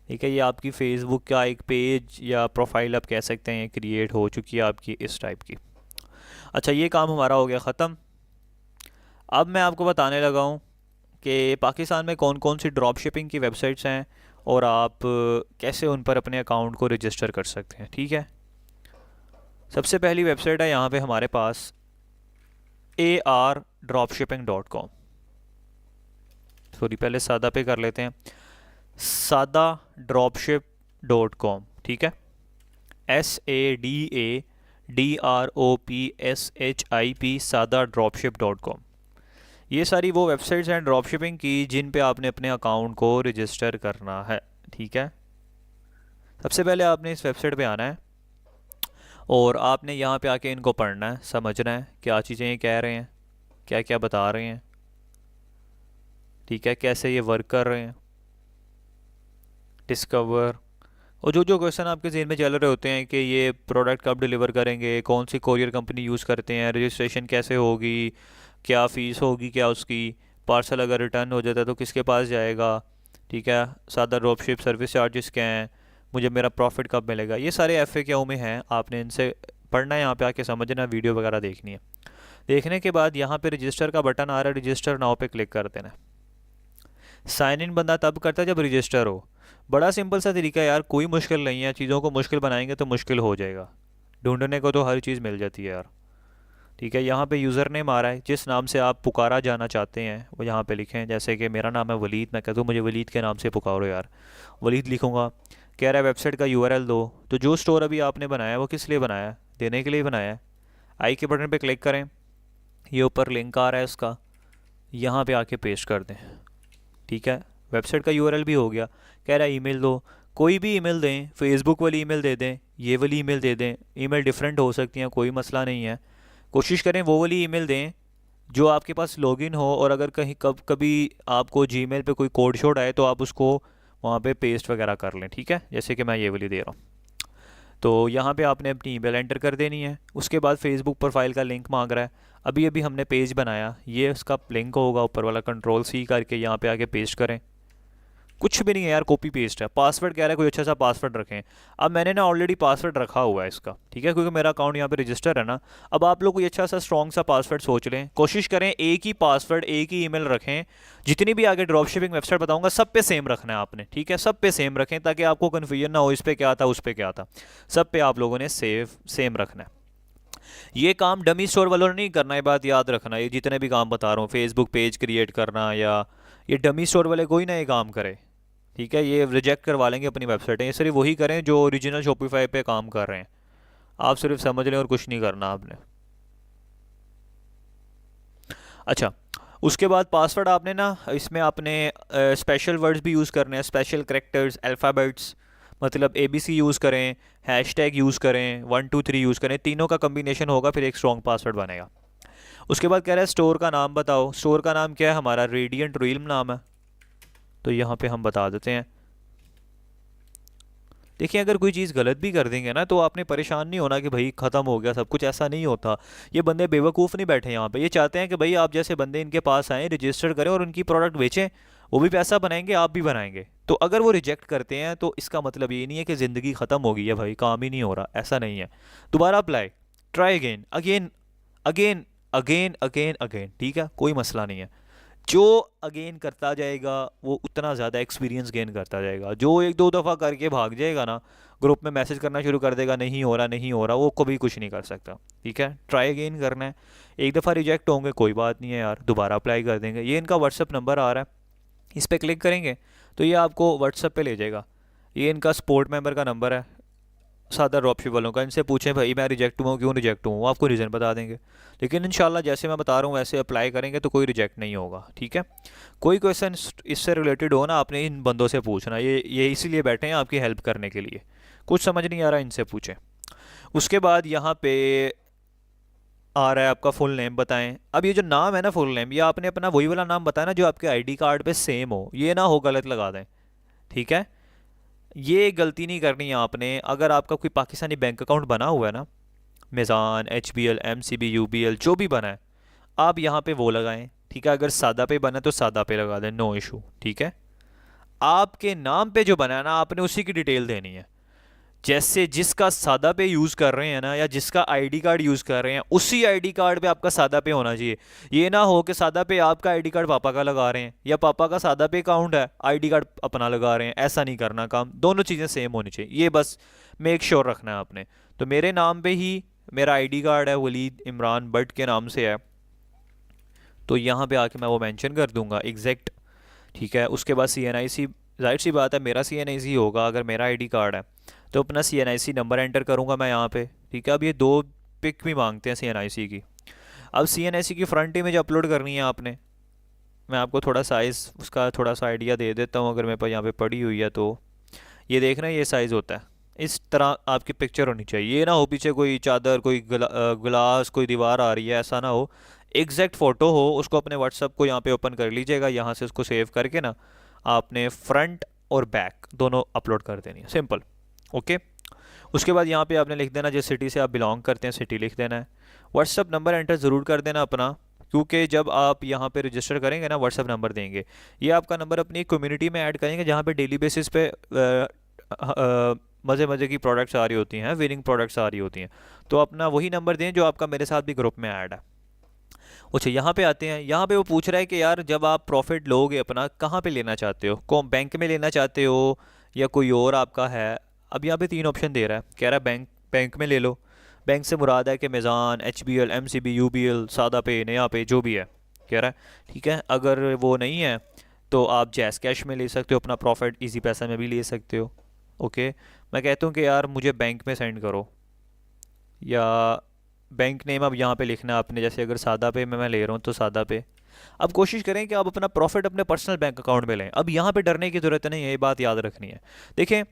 [SPEAKER 1] ठीक है। ये आपकी फ़ेसबुक का एक पेज या प्रोफाइल आप कह सकते हैं क्रिएट हो चुकी है आपकी, इस टाइप की। अच्छा, ये काम हमारा हो गया ख़त्म। अब मैं आपको बताने लगा हूँ कि पाकिस्तान में कौन कौन सी ड्रॉप शिपिंग की वेबसाइट्स हैं और आप कैसे उन पर अपने अकाउंट को रजिस्टर कर सकते हैं, ठीक है। सबसे पहली वेबसाइट है यहाँ पे हमारे पास ARDropshipping.com, सॉरी पहले सादा पे कर लेते हैं, SADA-dropship.com, ठीक है, SADA-DROPSHIP, SADA-dropship.com। ये सारी वो वेबसाइट्स हैं ड्रॉप शिपिंग की जिन पे आपने अपने अकाउंट को रजिस्टर करना है, ठीक है। सबसे पहले आपने इस वेबसाइट पे आना है और आपने यहाँ पे आके इनको पढ़ना है, समझना है क्या चीज़ें ये कह रहे हैं, क्या क्या बता रहे हैं, ठीक है, कैसे ये वर्क कर रहे हैं, डिस्कवर, और जो जो क्वेश्चन आपके जेहन में चल रहे होते हैं कि ये प्रोडक्ट कब डिलीवर करेंगे, कौन सी कोरियर कंपनी यूज़ करते हैं, रजिस्ट्रेशन कैसे होगी, क्या फ़ीस होगी, क्या उसकी, पार्सल अगर रिटर्न हो जाता है तो किसके पास जाएगा, ठीक है, सादा ड्रॉपशिप सर्विस चार्जेस क्या हैं, मुझे मेरा प्रॉफिट कब मिलेगा, ये सारे FAQ में हैं। आपने इनसे पढ़ना है, यहाँ पे आके समझना, वीडियो वगैरह देखनी है। देखने के बाद यहाँ पे रजिस्टर का बटन आ रहा है, रजिस्टर नाउ पे क्लिक कर देना। साइन इन बंदा तब करता है जब रजिस्टर हो। बड़ा सिंपल सा तरीका है यार, कोई मुश्किल नहीं है। चीज़ों को मुश्किल बनाएंगे तो मुश्किल हो जाएगा, ढूंढने को तो हर चीज़ मिल जाती है यार, ठीक है। यहाँ पे यूज़र नेम आ रहा है, जिस नाम से आप पुकारा जाना चाहते हैं वो यहाँ पे लिखें। जैसे कि मेरा नाम है वलीद, मैं कहता हूँ मुझे वलीद के नाम से पुकारो यार, वलीद लिखूँगा। कह रहा है वेबसाइट का URL दो, तो जो स्टोर अभी आपने बनाया है वो किस लिए बनाया है, देने के लिए बनाया है। आई के बटन पे क्लिक करें, ये ऊपर लिंक आ रहा है उसका, यहाँ पे आके पेस्ट कर दें, ठीक है। वेबसाइट का URL भी हो गया। कह रहा है ईमेल दो, कोई भी ईमेल दें, फेसबुक वाली ईमेल दे दें, ये वाली ईमेल दे दें, ईमेल डिफरेंट हो सकती हैं, कोई मसला नहीं है। कोशिश करें वो वाली ईमेल दें जो आपके पास लॉगिन हो, और अगर कहीं कभी आपको जीमेल पे कोई कोड शोड आए तो आप उसको वहाँ पे पेस्ट वगैरह कर लें, ठीक है। जैसे कि मैं ये वाली दे रहा हूँ, तो यहाँ पे आपने अपनी ईमेल एंटर कर देनी है। उसके बाद फेसबुक प्रोफाइल का लिंक मांग रहा है, अभी अभी हमने पेज बनाया, ये उसका लिंक होगा ऊपर वाला, Ctrl+C करके यहाँ पे आके पेस्ट करें। कुछ भी नहीं है यार, कॉपी पेस्ट है। पासवर्ड कह रहा है कोई अच्छा सा पासवर्ड रखें, अब मैंने ना ऑलरेडी पासवर्ड रखा हुआ है इसका, ठीक है, क्योंकि मेरा अकाउंट यहाँ पे रजिस्टर है ना। अब आप लोग कोई अच्छा सा स्ट्रॉन्ग सा पासवर्ड सोच लें, कोशिश करें एक ही पासवर्ड एक ही ईमेल रखें। जितनी भी आगे ड्रॉप शिपिंग वेबसाइट बताऊंगा सब पे सेम रखना है आपने, ठीक है, सब पे सेम रखें ताकि आपको कन्फ्यूजन ना हो, इस पे क्या था उस पे क्या था, सब पे आप लोगों ने सेम रखना है। ये काम डमी स्टोर वालों ने नहीं करना है, बात याद रखना। ये जितने भी काम बता रहा हूँ, फेसबुक पेज क्रिएट करना, या ये डमी स्टोर वाले कोई ना ये काम करे, ठीक है, ये रिजेक्ट करवा लेंगे अपनी वेबसाइटें। ये सिर्फ वही करें जो ओरिजिनल शॉपिफाई पे काम कर रहे हैं। आप सिर्फ समझ लें और कुछ नहीं करना आपने। अच्छा, उसके बाद पासवर्ड आपने ना इसमें आपने स्पेशल वर्ड्स भी यूज़ करने हैं, स्पेशल करेक्टर्स, अल्फ़ाबेट्स, मतलब ABC यूज़ करें, हैशटैग यूज़ करें, 1 2 3 यूज़ करें, तीनों का कम्बिनेशन होगा, फिर एक स्ट्रॉन्ग पासवर्ड बनेगा। उसके बाद कह रहा है स्टोर का नाम बताओ। स्टोर का नाम क्या है हमारा, रेडिएंट रियल्म नाम है, तो यहाँ पे हम बता देते हैं। देखिए अगर कोई चीज़ गलत भी कर देंगे ना तो आपने परेशान नहीं होना कि भाई ख़त्म हो गया सब कुछ, ऐसा नहीं होता। ये बंदे बेवकूफ़ नहीं बैठे यहाँ पे, ये चाहते हैं कि भाई आप जैसे बंदे इनके पास आएँ, रजिस्टर करें और उनकी प्रोडक्ट बेचें, वो भी पैसा बनाएंगे, आप भी बनाएंगे। तो अगर वो रिजेक्ट करते हैं तो इसका मतलब ये नहीं है कि ज़िंदगी ख़त्म हो गई है भाई, काम ही नहीं हो रहा, ऐसा नहीं है। दोबारा apply, try again again again again again again, ठीक है, कोई मसला नहीं है। जो अगेन करता जाएगा वो उतना ज़्यादा एक्सपीरियंस गेन करता जाएगा। जो एक दो दफ़ा करके भाग जाएगा ना, ग्रुप में मैसेज करना शुरू कर देगा नहीं हो रहा नहीं हो रहा, वो कभी कुछ नहीं कर सकता, ठीक है। ट्राई अगेन करना है, एक दफ़ा रिजेक्ट होंगे कोई बात नहीं है यार, दोबारा अप्लाई कर देंगे। ये इनका व्हाट्सअप नंबर आ रहा है, इस पर क्लिक करेंगे तो ये आपको व्हाट्सअप पे ले जाएगा। ये इनका सपोर्ट मेंबर का नंबर है, सादा ड्रॉपशिप वालों का। इनसे पूछें भाई मैं रिजेक्ट हुआ हूँ, क्यों रिजेक्ट हुआ, वो आपको रीज़न बता देंगे। लेकिन इंशाल्लाह जैसे मैं बता रहा हूँ वैसे अप्लाई करेंगे तो कोई रिजेक्ट नहीं होगा, ठीक है। कोई क्वेश्चन इससे रिलेटेड हो ना, आपने इन बंदों से पूछना, ये इसीलिए बैठे हैं आपकी हेल्प करने के लिए। कुछ समझ नहीं आ रहा इनसे पूछें। उसके बाद यहाँ पे आ रहा है आपका फुल नेम बताएं। अब ये जो नाम है ना फुल नेम, ये आपने अपना वही वाला नाम बताया ना जो आपके आईडी कार्ड पे सेम हो, ये ना हो गलत लगा दें, ठीक है। ये गलती नहीं करनी है आपने। अगर आपका कोई पाकिस्तानी बैंक अकाउंट बना हुआ है ना, मिज़ान, HBL, MCB, UBL जो भी बना है, आप यहाँ पे वो लगाएं, ठीक है। अगर सादा पे बना है तो सादा पे लगा दें, नो इशू, ठीक है। आपके नाम पे जो बना है ना, आपने उसी की डिटेल देनी है। जैसे जिसका सादा पे यूज़ कर रहे हैं ना, या जिसका आईडी कार्ड यूज़ कर रहे हैं, उसी आईडी कार्ड पे आपका सादा पे होना चाहिए। ये ना हो कि सादा पे आपका आईडी कार्ड पापा का लगा रहे हैं, या पापा का सादा पे अकाउंट है आईडी कार्ड अपना लगा रहे हैं, ऐसा नहीं करना काम। दोनों चीज़ें सेम होनी चाहिए, ये बस मेक श्योर रखना है आपने। तो मेरे नाम पे ही मेरा आईडी कार्ड है, वलीद इमरान भट्ट के नाम से है, तो यहाँ पे आके मैं वो मेंशन कर दूंगा एग्जैक्ट ठीक है। उसके बाद CNIC, जाहिर सी बात है मेरा CNIC होगा अगर मेरा आईडी कार्ड है, तो अपना CNIC नंबर एंटर करूँगा मैं यहाँ पे। ठीक है। अब ये 2 पिक भी मांगते हैं CNIC की। अब CNIC की फ्रंट इमेज अपलोड करनी है आपने। मैं आपको थोड़ा साइज़ उसका थोड़ा सा आइडिया दे देता हूँ, अगर मेरे पास यहाँ पे पड़ी हुई है तो। ये देख रहे हैं, ये साइज़ होता है। इस तरह आपकी पिक्चर होनी चाहिए। ये ना हो पीछे कोई चादर, कोई गिलास, कोई दीवार आ रही है, ऐसा ना हो। एग्जैक्ट फ़ोटो हो। उसको अपने व्हाट्सअप को यहाँ पे ओपन कर लीजिएगा, यहाँ से उसको सेव करके ना आपने फ्रंट और बैक दोनों अपलोड कर देनी है, सिंपल। ओके। उसके बाद यहाँ पे आपने लिख देना जिस सिटी से आप बिलोंग करते हैं, सिटी लिख देना है। व्हाट्सअप नंबर एंटर ज़रूर कर देना अपना, क्योंकि जब आप यहाँ पे रजिस्टर करेंगे ना, व्हाट्सअप नंबर देंगे, ये आपका नंबर अपनी कम्युनिटी में ऐड करेंगे जहाँ पे डेली बेसिस पे मज़े मज़े की प्रोडक्ट्स आ रही होती हैं, विनिंग प्रोडक्ट्स आ रही होती हैं। तो अपना वही नंबर दें जो आपका मेरे साथ भी ग्रुप में ऐड है। अच्छा, यहाँ पे आते हैं। यहाँ पे वो पूछ रहा है कि यार जब आप प्रॉफिट लोगे अपना, कहाँ पे लेना चाहते हो, कौन बैंक में लेना चाहते हो या कोई और आपका है। अब यहाँ पे 3 ऑप्शन दे रहा है, कह रहा है बैंक, बैंक में ले लो। बैंक से मुराद है कि मेज़ान, HBL, MCB, UBL, सादा पे, नया पे, जो भी है, कह रहा है। ठीक है। अगर वो नहीं है तो आप जैस कैश में ले सकते हो अपना प्रॉफिट, इजी पैसा में भी ले सकते हो। ओके। मैं कहता हूँ कि यार मुझे बैंक में सेंड करो, या बैंक नेम अब यहाँ पे लिखना है आपने। जैसे अगर सादा पे में मैं ले रहा हूँ तो सादा पे। अब कोशिश करें कि आप अपना प्रॉफिट अपने पर्सनल बैंक अकाउंट में लें। अब यहाँ पे डरने की ज़रूरत नहीं है, ये बात याद रखनी है। देखें,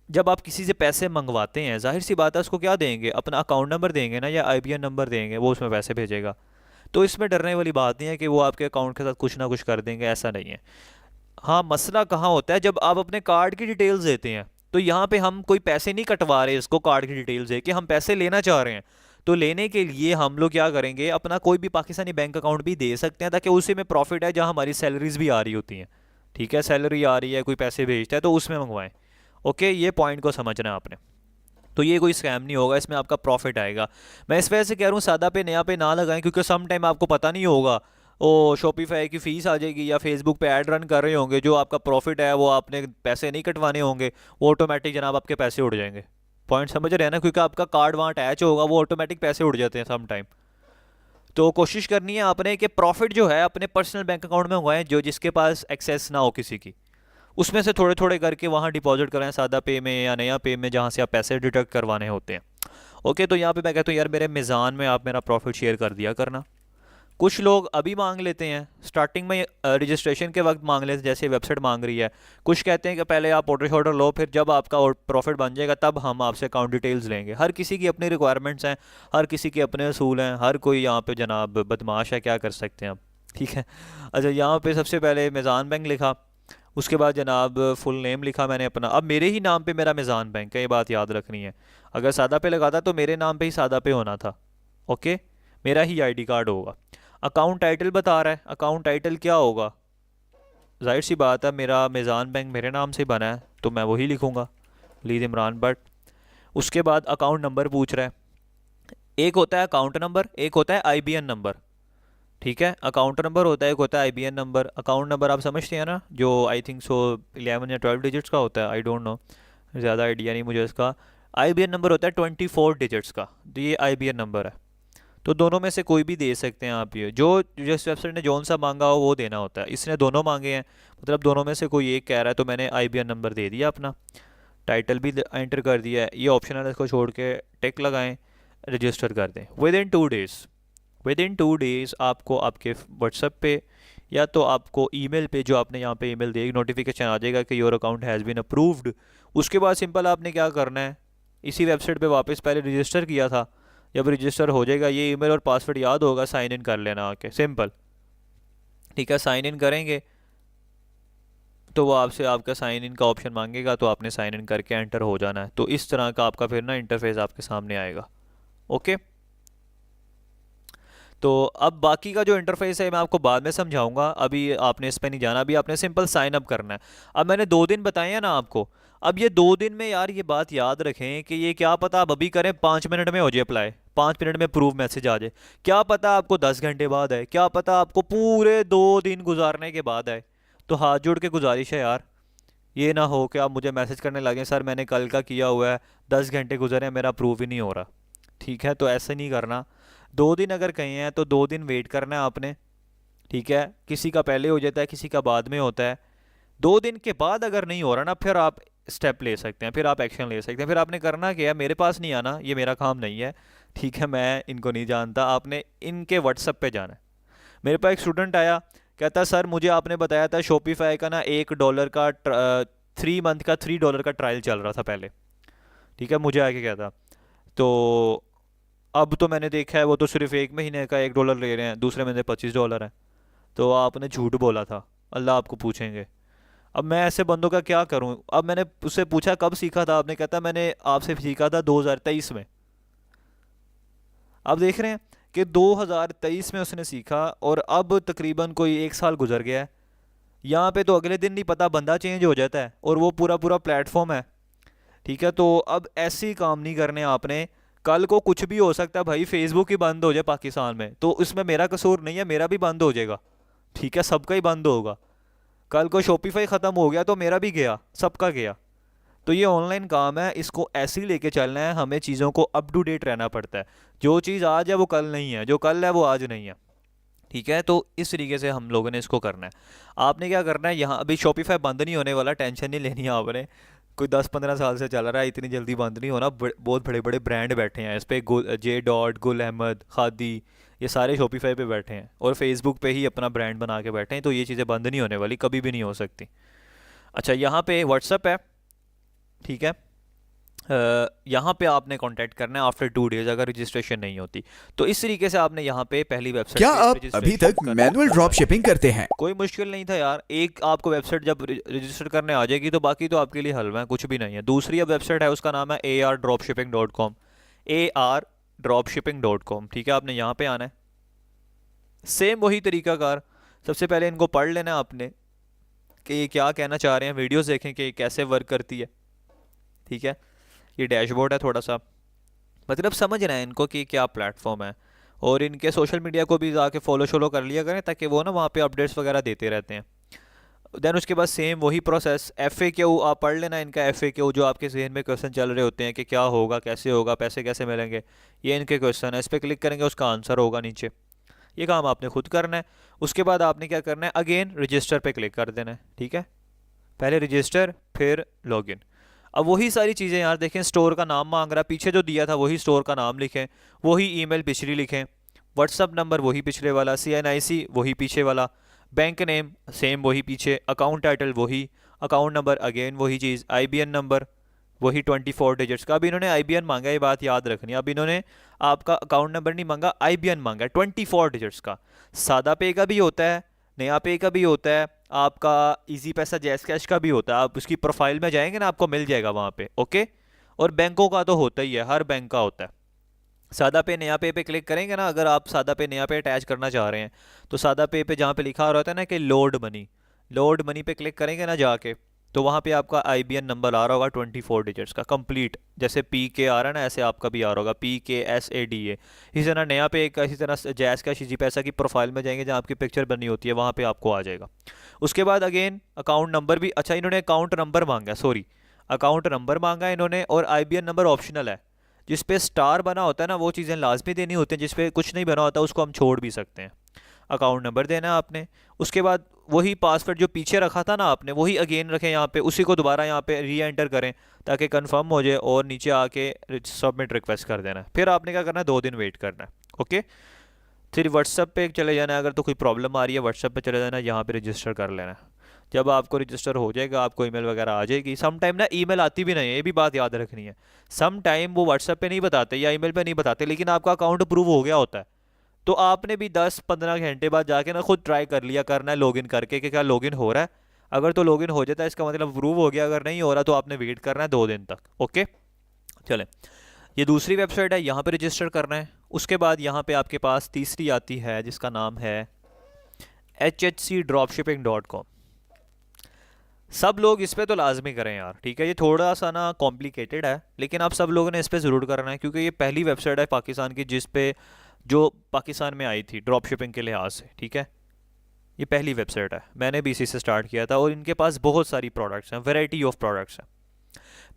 [SPEAKER 1] जब आप किसी से पैसे मंगवाते हैं, जाहिर सी बात है उसको क्या देंगे, अपना अकाउंट नंबर देंगे ना, या IBN नंबर देंगे, वो उसमें पैसे भेजेगा। तो इसमें डरने वाली बात नहीं है कि वो आपके अकाउंट के साथ कुछ ना कुछ कर देंगे, ऐसा नहीं है। हाँ, मसला कहाँ होता है, जब आप अपने कार्ड की डिटेल्स देते हैं। तो यहाँ पे हम कोई पैसे नहीं कटवा रहे, इसको कार्ड की डिटेल्स दे के हम पैसे लेना चाह रहे हैं। तो लेने के लिए हम लोग क्या करेंगे, अपना कोई भी पाकिस्तानी बैंक अकाउंट भी दे सकते हैं, ताकि उसी में प्रॉफिट है जहाँ हमारी सैलरीज भी आ रही होती हैं। ठीक है, सैलरी आ रही है, कोई पैसे भेजता है तो उसमें मंगवाएं। ओके, ये पॉइंट को समझना है आपने। तो ये कोई स्कैम नहीं होगा, इसमें आपका प्रॉफिट आएगा। मैं इस वजह से कह रहा हूँ सादा पे नया पे ना लगाएं, क्योंकि सम टाइम आपको पता नहीं होगा, ओ शॉपिफाई की फ़ीस आ जाएगी, या फेसबुक पे ऐड रन कर रहे होंगे, जो आपका प्रॉफिट है वो आपने पैसे नहीं कटवाने होंगे, वो ऑटोमेटिक जनाब आपके पैसे उड़ जाएंगे। पॉइंट समझ रहे हैं ना, क्योंकि आपका कार्ड वहाँ अटैच होगा, वो ऑटोमेटिक पैसे उड़ जाते हैं सम टाइम। तो कोशिश करनी है आपने कि प्रॉफिट जो है अपने पर्सनल बैंक अकाउंट में मंगवाएं, जो जिसके पास एक्सेस ना हो किसी की, उसमें से थोड़े थोड़े करके वहाँ डिपॉजिट कराएं, सादा पे में या नया पे में, जहाँ से आप पैसे डिडक्ट करवाने होते हैं। ओके। तो यहाँ पे मैं कहता हूँ यार मेरे मिज़ान में आप मेरा प्रॉफिट शेयर कर दिया करना। कुछ लोग अभी मांग लेते हैं, स्टार्टिंग में रजिस्ट्रेशन के वक्त मांग लेते हैं, जैसे वेबसाइट मांग रही है। कुछ कहते हैं कि पहले आप ऑर्डर शॉर्डर लो, फिर जब आपका प्रॉफिट बन जाएगा तब हम आपसे अकाउंट डिटेल्स लेंगे। हर किसी की अपनी रिक्वायरमेंट्स हैं, हर किसी के अपने असूल हैं, हर कोई यहाँ पे जनाब बदमाश है, क्या कर सकते हैं आप। ठीक है। अच्छा, यहाँ पे सबसे पहले मेज़ान बैंक लिखा, उसके बाद जनाब फुल नेम लिखा मैंने अपना। अब मेरे ही नाम पे मेरा मेज़ान बैंक है, ये बात याद रखनी है। अगर सादा पे लगाता तो मेरे नाम पे ही सादा पे होना था। ओके, मेरा ही आईडी कार्ड होगा। अकाउंट टाइटल बता रहा है, अकाउंट टाइटल क्या होगा, जाहिर सी बात है मेरा मेज़ान बैंक मेरे नाम से बना है तो मैं वही लिखूंगा, वलीद इमरान भट्ट। उसके बाद अकाउंट नंबर पूछ रहा है। एक होता है अकाउंट नंबर, एक होता है IBN नंबर। ठीक है, अकाउंट नंबर होता है, एक होता है IBN नंबर। अकाउंट नंबर आप समझते हैं ना, जो आई थिंक सो 11 या 12 डिजिट्स का होता है, आई डोंट नो, ज़्यादा आइडिया नहीं मुझे इसका। IBN नंबर होता है 24 डिजिट्स का, तो ये IBN नंबर है। तो दोनों में से कोई भी दे सकते हैं आप, ये जो जिस वेबसाइट ने जौन सा मांगा हो वो देना होता है। इसने दोनों मांगे हैं, मतलब दोनों में से कोई एक कह रहा है, तो मैंने IBN नंबर दे दिया अपना। टाइटल भी एंटर कर दिया है, ये ऑप्शनल है, इसको छोड़ के टिक लगाएं, रजिस्टर कर दें। विद इन 2 डेज़ आपको आपके व्हाट्सएप पे या तो आपको ईमेल पे, जो आपने यहाँ पे ईमेल दी, नोटिफिकेशन आ जाएगा कि your account has been approved. उसके बाद सिंपल आपने क्या करना है, इसी वेबसाइट पे वापस पहले रजिस्टर किया था, जब रजिस्टर हो जाएगा, ये ईमेल और पासवर्ड याद होगा, साइन इन कर लेना आके, सिंपल। ठीक है, साइन इन करेंगे तो वो आपसे आपका साइन इन का ऑप्शन मांगेगा, तो आपने साइन इन करके एंटर हो जाना है। तो इस तरह का आपका फिर ना इंटरफेस आपके सामने आएगा। ओके। तो अब बाकी का जो इंटरफेस है मैं आपको बाद में समझाऊंगा, अभी आपने इस पे नहीं जाना, अभी आपने सिंपल साइन अप करना है। अब मैंने 2 दिन बताए हैं ना आपको, अब ये 2 दिन में यार ये बात याद रखें कि ये क्या पता आप अभी करें 5 मिनट में हो जाए अप्लाई, 5 मिनट में प्रूव मैसेज आ जाए, क्या पता आपको 10 घंटे बाद आए, क्या पता आपको पूरे 2 दिन गुजारने के बाद आए। तो हाथ जोड़ के गुजारिश है यार, ये ना हो कि आप मुझे मैसेज करने लगे सर मैंने कल का किया हुआ है, 10 घंटे गुजरे हैं, मेरा प्रूव ही नहीं हो रहा। ठीक है, तो ऐसे नहीं करना। 2 दिन अगर कहे हैं तो 2 दिन वेट करना है आपने। ठीक है, किसी का पहले हो जाता है, किसी का बाद में होता है। 2 दिन के बाद अगर नहीं हो रहा ना, फिर आप स्टेप ले सकते हैं, फिर आप एक्शन ले सकते हैं। फिर आपने करना क्या है, मेरे पास नहीं आना, ये मेरा काम नहीं है, ठीक है, मैं इनको नहीं जानता, आपने इनके व्हाट्सएप पे जाना है। मेरे पास एक स्टूडेंट आया, कहता सर मुझे आपने बताया था शॉपिफाई का ना $1 का 3 मंथ का $3 का ट्रायल चल रहा था पहले, ठीक है, मुझे आके कहता। तो अब तो मैंने देखा है वो तो सिर्फ 1 महीने का $1 ले रहे हैं, दूसरे महीने $25 है। तो आपने झूठ बोला था, अल्लाह आपको पूछेंगे। अब मैं ऐसे बंदों का क्या करूं? अब मैंने उससे पूछा कब सीखा था आपने, कहता मैंने आपसे सीखा था 2023 में। अब देख रहे हैं कि 2023 में उसने सीखा और अब तकरीबन कोई 1 साल गुजर गया है। यहाँ पे तो अगले दिन नहीं पता बंदा चेंज हो जाता है, और वो पूरा पूरा प्लेटफॉर्म है, ठीक है। तो अब ऐसे ही काम नहीं करने आपने। कल को कुछ भी हो सकता है भाई, फेसबुक ही बंद हो जाए पाकिस्तान में, तो इसमें मेरा कसूर नहीं है, मेरा भी बंद हो जाएगा, ठीक है, सबका ही बंद होगा। कल को शॉपिफाई ख़त्म हो गया तो मेरा भी गया, सबका गया। तो ये ऑनलाइन काम है, इसको ऐसे ही लेके चलना है, हमें चीज़ों को अप टू डेट रहना पड़ता है। जो चीज़ आज है वो कल नहीं है, जो कल है वो आज नहीं है, ठीक है। तो इस तरीके से हम लोगों ने इसको करना है। आपने क्या करना है, यहाँ अभी शॉपिफाई बंद नहीं होने वाला, टेंशन नहीं लेनी है आपने। कोई 10-15 साल से चल रहा है, इतनी जल्दी बंद नहीं होना। बहुत बड़े बड़े ब्रांड बैठे हैं इस पे, गुल अहमद, खादी, ये सारे शॉपिफाई पे बैठे हैं और फेसबुक पे ही अपना ब्रांड बना के बैठे हैं। तो ये चीज़ें बंद नहीं होने वाली, कभी भी नहीं हो सकती। अच्छा, यहाँ पे व्हाट्सअप है, ठीक है। यहाँ पे आपने कांटेक्ट करना है आफ्टर 2 डेज, अगर रजिस्ट्रेशन नहीं होती। तो इस तरीके से आपने यहाँ पे पहली वेबसाइट
[SPEAKER 2] क्या
[SPEAKER 1] पे
[SPEAKER 2] आप अभी
[SPEAKER 1] रजिस्ट्रेशन
[SPEAKER 2] तक
[SPEAKER 1] करना
[SPEAKER 2] मैनुअल ड्रॉप शिपिंग करते हैं?
[SPEAKER 1] कोई मुश्किल नहीं था यार। एक आपको वेबसाइट जब रजिस्टर करने आ जाएगी तो बाकी तो आपके लिए हलवा है, कुछ भी नहीं है। दूसरी अब वेबसाइट है, उसका नाम है ARDropshipping.com, ARDropshipping.com, ठीक है। आपने यहाँ पे आना है, सेम वही तरीकाकार। सबसे पहले इनको पढ़ लेना है आपने कि ये क्या कहना चाह रहे हैं, वीडियोस देखें कि ये कैसे वर्क करती है, ठीक है। ये डैशबोर्ड है, थोड़ा सा मतलब समझना है इनको कि क्या प्लेटफॉर्म है। और इनके सोशल मीडिया को भी जाके फॉलो शोलो कर लिया करें, ताकि वो ना वहाँ पे अपडेट्स वगैरह देते रहते हैं। देन उसके बाद सेम वही प्रोसेस, FAQ आप पढ़ लेना इनका। FAQ जो आपके जहन में क्वेश्चन चल रहे होते हैं कि क्या होगा, कैसे होगा, पैसे कैसे मिलेंगे, ये इनके क्वेश्चन है। इस पर क्लिक करेंगे, उसका आंसर होगा नीचे। ये काम आपने खुद करना है। उसके बाद आपने क्या करना है, अगेन रजिस्टर पे क्लिक कर देना है, ठीक है। पहले रजिस्टर, फिर लॉगिन। अब वही सारी चीज़ें यार देखें, स्टोर का नाम मांग रहा है, पीछे जो दिया था वही स्टोर का नाम लिखें, वही ईमेल पिछली लिखें, व्हाट्सअप नंबर वही पिछले वाला, CNIC वही पीछे वाला, बैंक नेम सेम वही पीछे, अकाउंट टाइटल वही, अकाउंट नंबर अगेन वही चीज़, IBN नंबर वही 24 डिजिट्स का। अब इन्होंने IBN मांगा, ये बात याद रखनी है। अब इन्होंने आपका अकाउंट नंबर नहीं मांगा, IBN मांगा है 24 डिजिट्स का। सादा पे का भी होता है, नया पे का भी होता है, आपका इजी पैसा जैस कैश का भी होता है। आप उसकी प्रोफाइल में जाएंगे ना, आपको मिल जाएगा वहाँ पे, ओके। और बैंकों का तो होता ही है, हर बैंक का होता है। सादा पे नया पे क्लिक करेंगे ना, अगर आप सादा पे नया पे अटैच करना चाह रहे हैं, तो सादा पे जहाँ पे लिखा होता है ना कि लोड मनी पे क्लिक करेंगे ना जाके, तो वहाँ पे आपका IBN नंबर आ रहा होगा 24 डिजिट्स का कंप्लीट। जैसे PK आ रहा है ना, ऐसे आपका भी आ रहा होगा PKSADA। इसी तरह नया पे इसी तरह जैस का इजी पैसा की प्रोफाइल में जाएंगे जहाँ आपकी पिक्चर बनी होती है, वहाँ पे आपको आ जाएगा। उसके बाद अगेन अकाउंट नंबर भी, अच्छा इन्होंने अकाउंट नंबर मांगा, सॉरी अकाउंट नंबर मांगा इन्होंने, और IBN नंबर ऑप्शनल है। जिस पे स्टार बना होता है ना, वो चीज़ें लाजमी देनी होती हैं, जिस पे कुछ नहीं बना होता उसको हम छोड़ भी सकते हैं। अकाउंट नंबर देना है आपने। उसके बाद वही पासवर्ड जो पीछे रखा था ना आपने, वही अगेन रखें यहाँ पे, उसी को दोबारा यहाँ पे री एंटर करें ताकि कंफर्म हो जाए, और नीचे आके सबमिट रिक्वेस्ट कर देना है। फिर आपने क्या करना है, 2 दिन वेट करना है, ओके। फिर व्हाट्सएप पे चले जाना है, अगर तो कोई प्रॉब्लम आ रही है व्हाट्सएप पे चले जाना है, यहाँ पे रजिस्टर कर लेना है। जब आपको रजिस्टर हो जाएगा, आपको ईमेल वगैरह आ जाएगी। सम टाइम ना ईमेल आती भी नहीं है, ये भी बात याद रखनी है। सम टाइम वो व्हाट्सएप पे नहीं बताते या ईमेल पे नहीं बताते, लेकिन आपका अकाउंट अप्रूव हो गया होता है। तो आपने भी 10-15 घंटे बाद जाके ना खुद ट्राई कर लिया करना है लॉगिन करके कि क्या लॉगिन हो रहा है। अगर तो लॉगिन हो जाता है इसका मतलब अप्रूव हो गया, अगर नहीं हो रहा तो आपने वेट करना है 2 दिन तक, ओके। चलें, ये दूसरी वेबसाइट है, यहाँ पे रजिस्टर करना है। उसके बाद यहाँ पे आपके पास तीसरी आती है जिसका नाम है HHCdropshipping.com। सब लोग इस पे तो लाजमी करें यार, ठीक है। ये थोड़ा सा ना कॉम्प्लिकेटेड है, लेकिन आप सब लोगों ने इस पे ज़रूर करना है, क्योंकि ये पहली वेबसाइट है पाकिस्तान की जिस पे जो पाकिस्तान में आई थी ड्रॉप शिपिंग के लिहाज से, ठीक है। ये पहली वेबसाइट है, मैंने भी इसी से स्टार्ट किया था, और इनके पास बहुत सारी प्रोडक्ट्स हैं, वैरायटी ऑफ प्रोडक्ट्स हैं।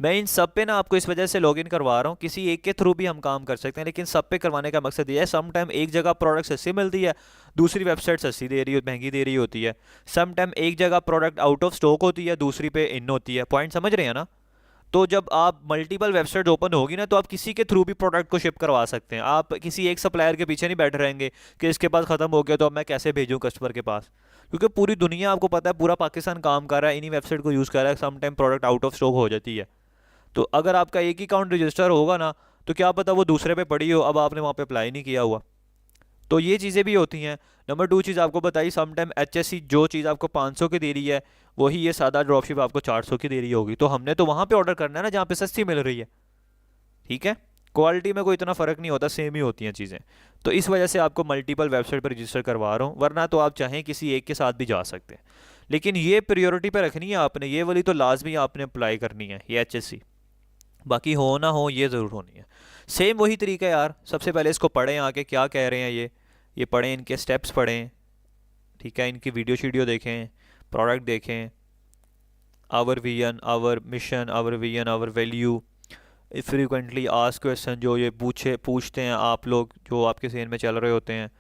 [SPEAKER 1] मैं इन सब पे ना आपको इस वजह से लॉगिन करवा रहा हूँ, किसी एक के थ्रू भी हम काम कर सकते हैं, लेकिन सब पे करवाने का मकसद ये है, सम टाइम एक जगह प्रोडक्ट सस्ती मिलती है, दूसरी वेबसाइट सस्ती दे रही हो महंगी दे रही होती है। सम टाइम एक जगह प्रोडक्ट आउट ऑफ स्टॉक होती है, दूसरी पे इन होती है। पॉइंट समझ रहे हैं ना? तो जब आप मल्टीपल वेबसाइट ओपन होगी ना, तो आप किसी के थ्रू भी प्रोडक्ट को शिप करवा सकते हैं। आप किसी एक सप्लायर के पीछे नहीं बैठे रहेंगे कि इसके पास ख़त्म हो गया तो अब मैं कैसे भेजूँ कस्टमर के पास, क्योंकि पूरी दुनिया, आपको पता है, पूरा पाकिस्तान काम कर रहा है, इन्हीं वेबसाइट को यूज़ कर रहा है। Some time product out of stock हो जाती है। तो अगर आपका एक ही अकाउंट रजिस्टर होगा ना, तो क्या पता वो दूसरे पे पड़ी हो, अब आपने वहाँ पे अप्लाई नहीं किया हुआ। तो ये चीज़ें भी होती हैं। नंबर 2 चीज़ आपको बताई, सम टाइम एचएससी जो चीज़ आपको 500 की दे रही है, वही ये सादा ड्रॉपशिप आपको 400 की दे रही होगी। तो हमने तो वहाँ पे ऑर्डर करना है ना जहाँ पे सस्ती मिल रही है। ठीक है, क्वालिटी में कोई इतना फ़र्क नहीं होता, सेम ही होती हैं चीज़ें। तो इस वजह से आपको मल्टीपल वेबसाइट पर रजिस्टर करवा रहा हूँ, वरना तो आप चाहें किसी एक के साथ भी जा सकते हैं। लेकिन ये प्रायोरिटी पे रखनी है आपने, ये वाली तो लाजमी आपने अप्लाई करनी है, ये एचएससी। बाकी हो ना हो ये ज़रूर होनी है। सेम वही तरीका है यार, सबसे पहले इसको पढ़ें आके क्या कह रहे हैं ये पढ़ें, इनके स्टेप्स पढ़ें, ठीक है, इनकी वीडियो शीडियो देखें, प्रोडक्ट देखें, our vision, our mission, our vision, our value, frequently ask question जो ये पूछते हैं आप लोग जो आपके सेन में चल रहे होते हैं।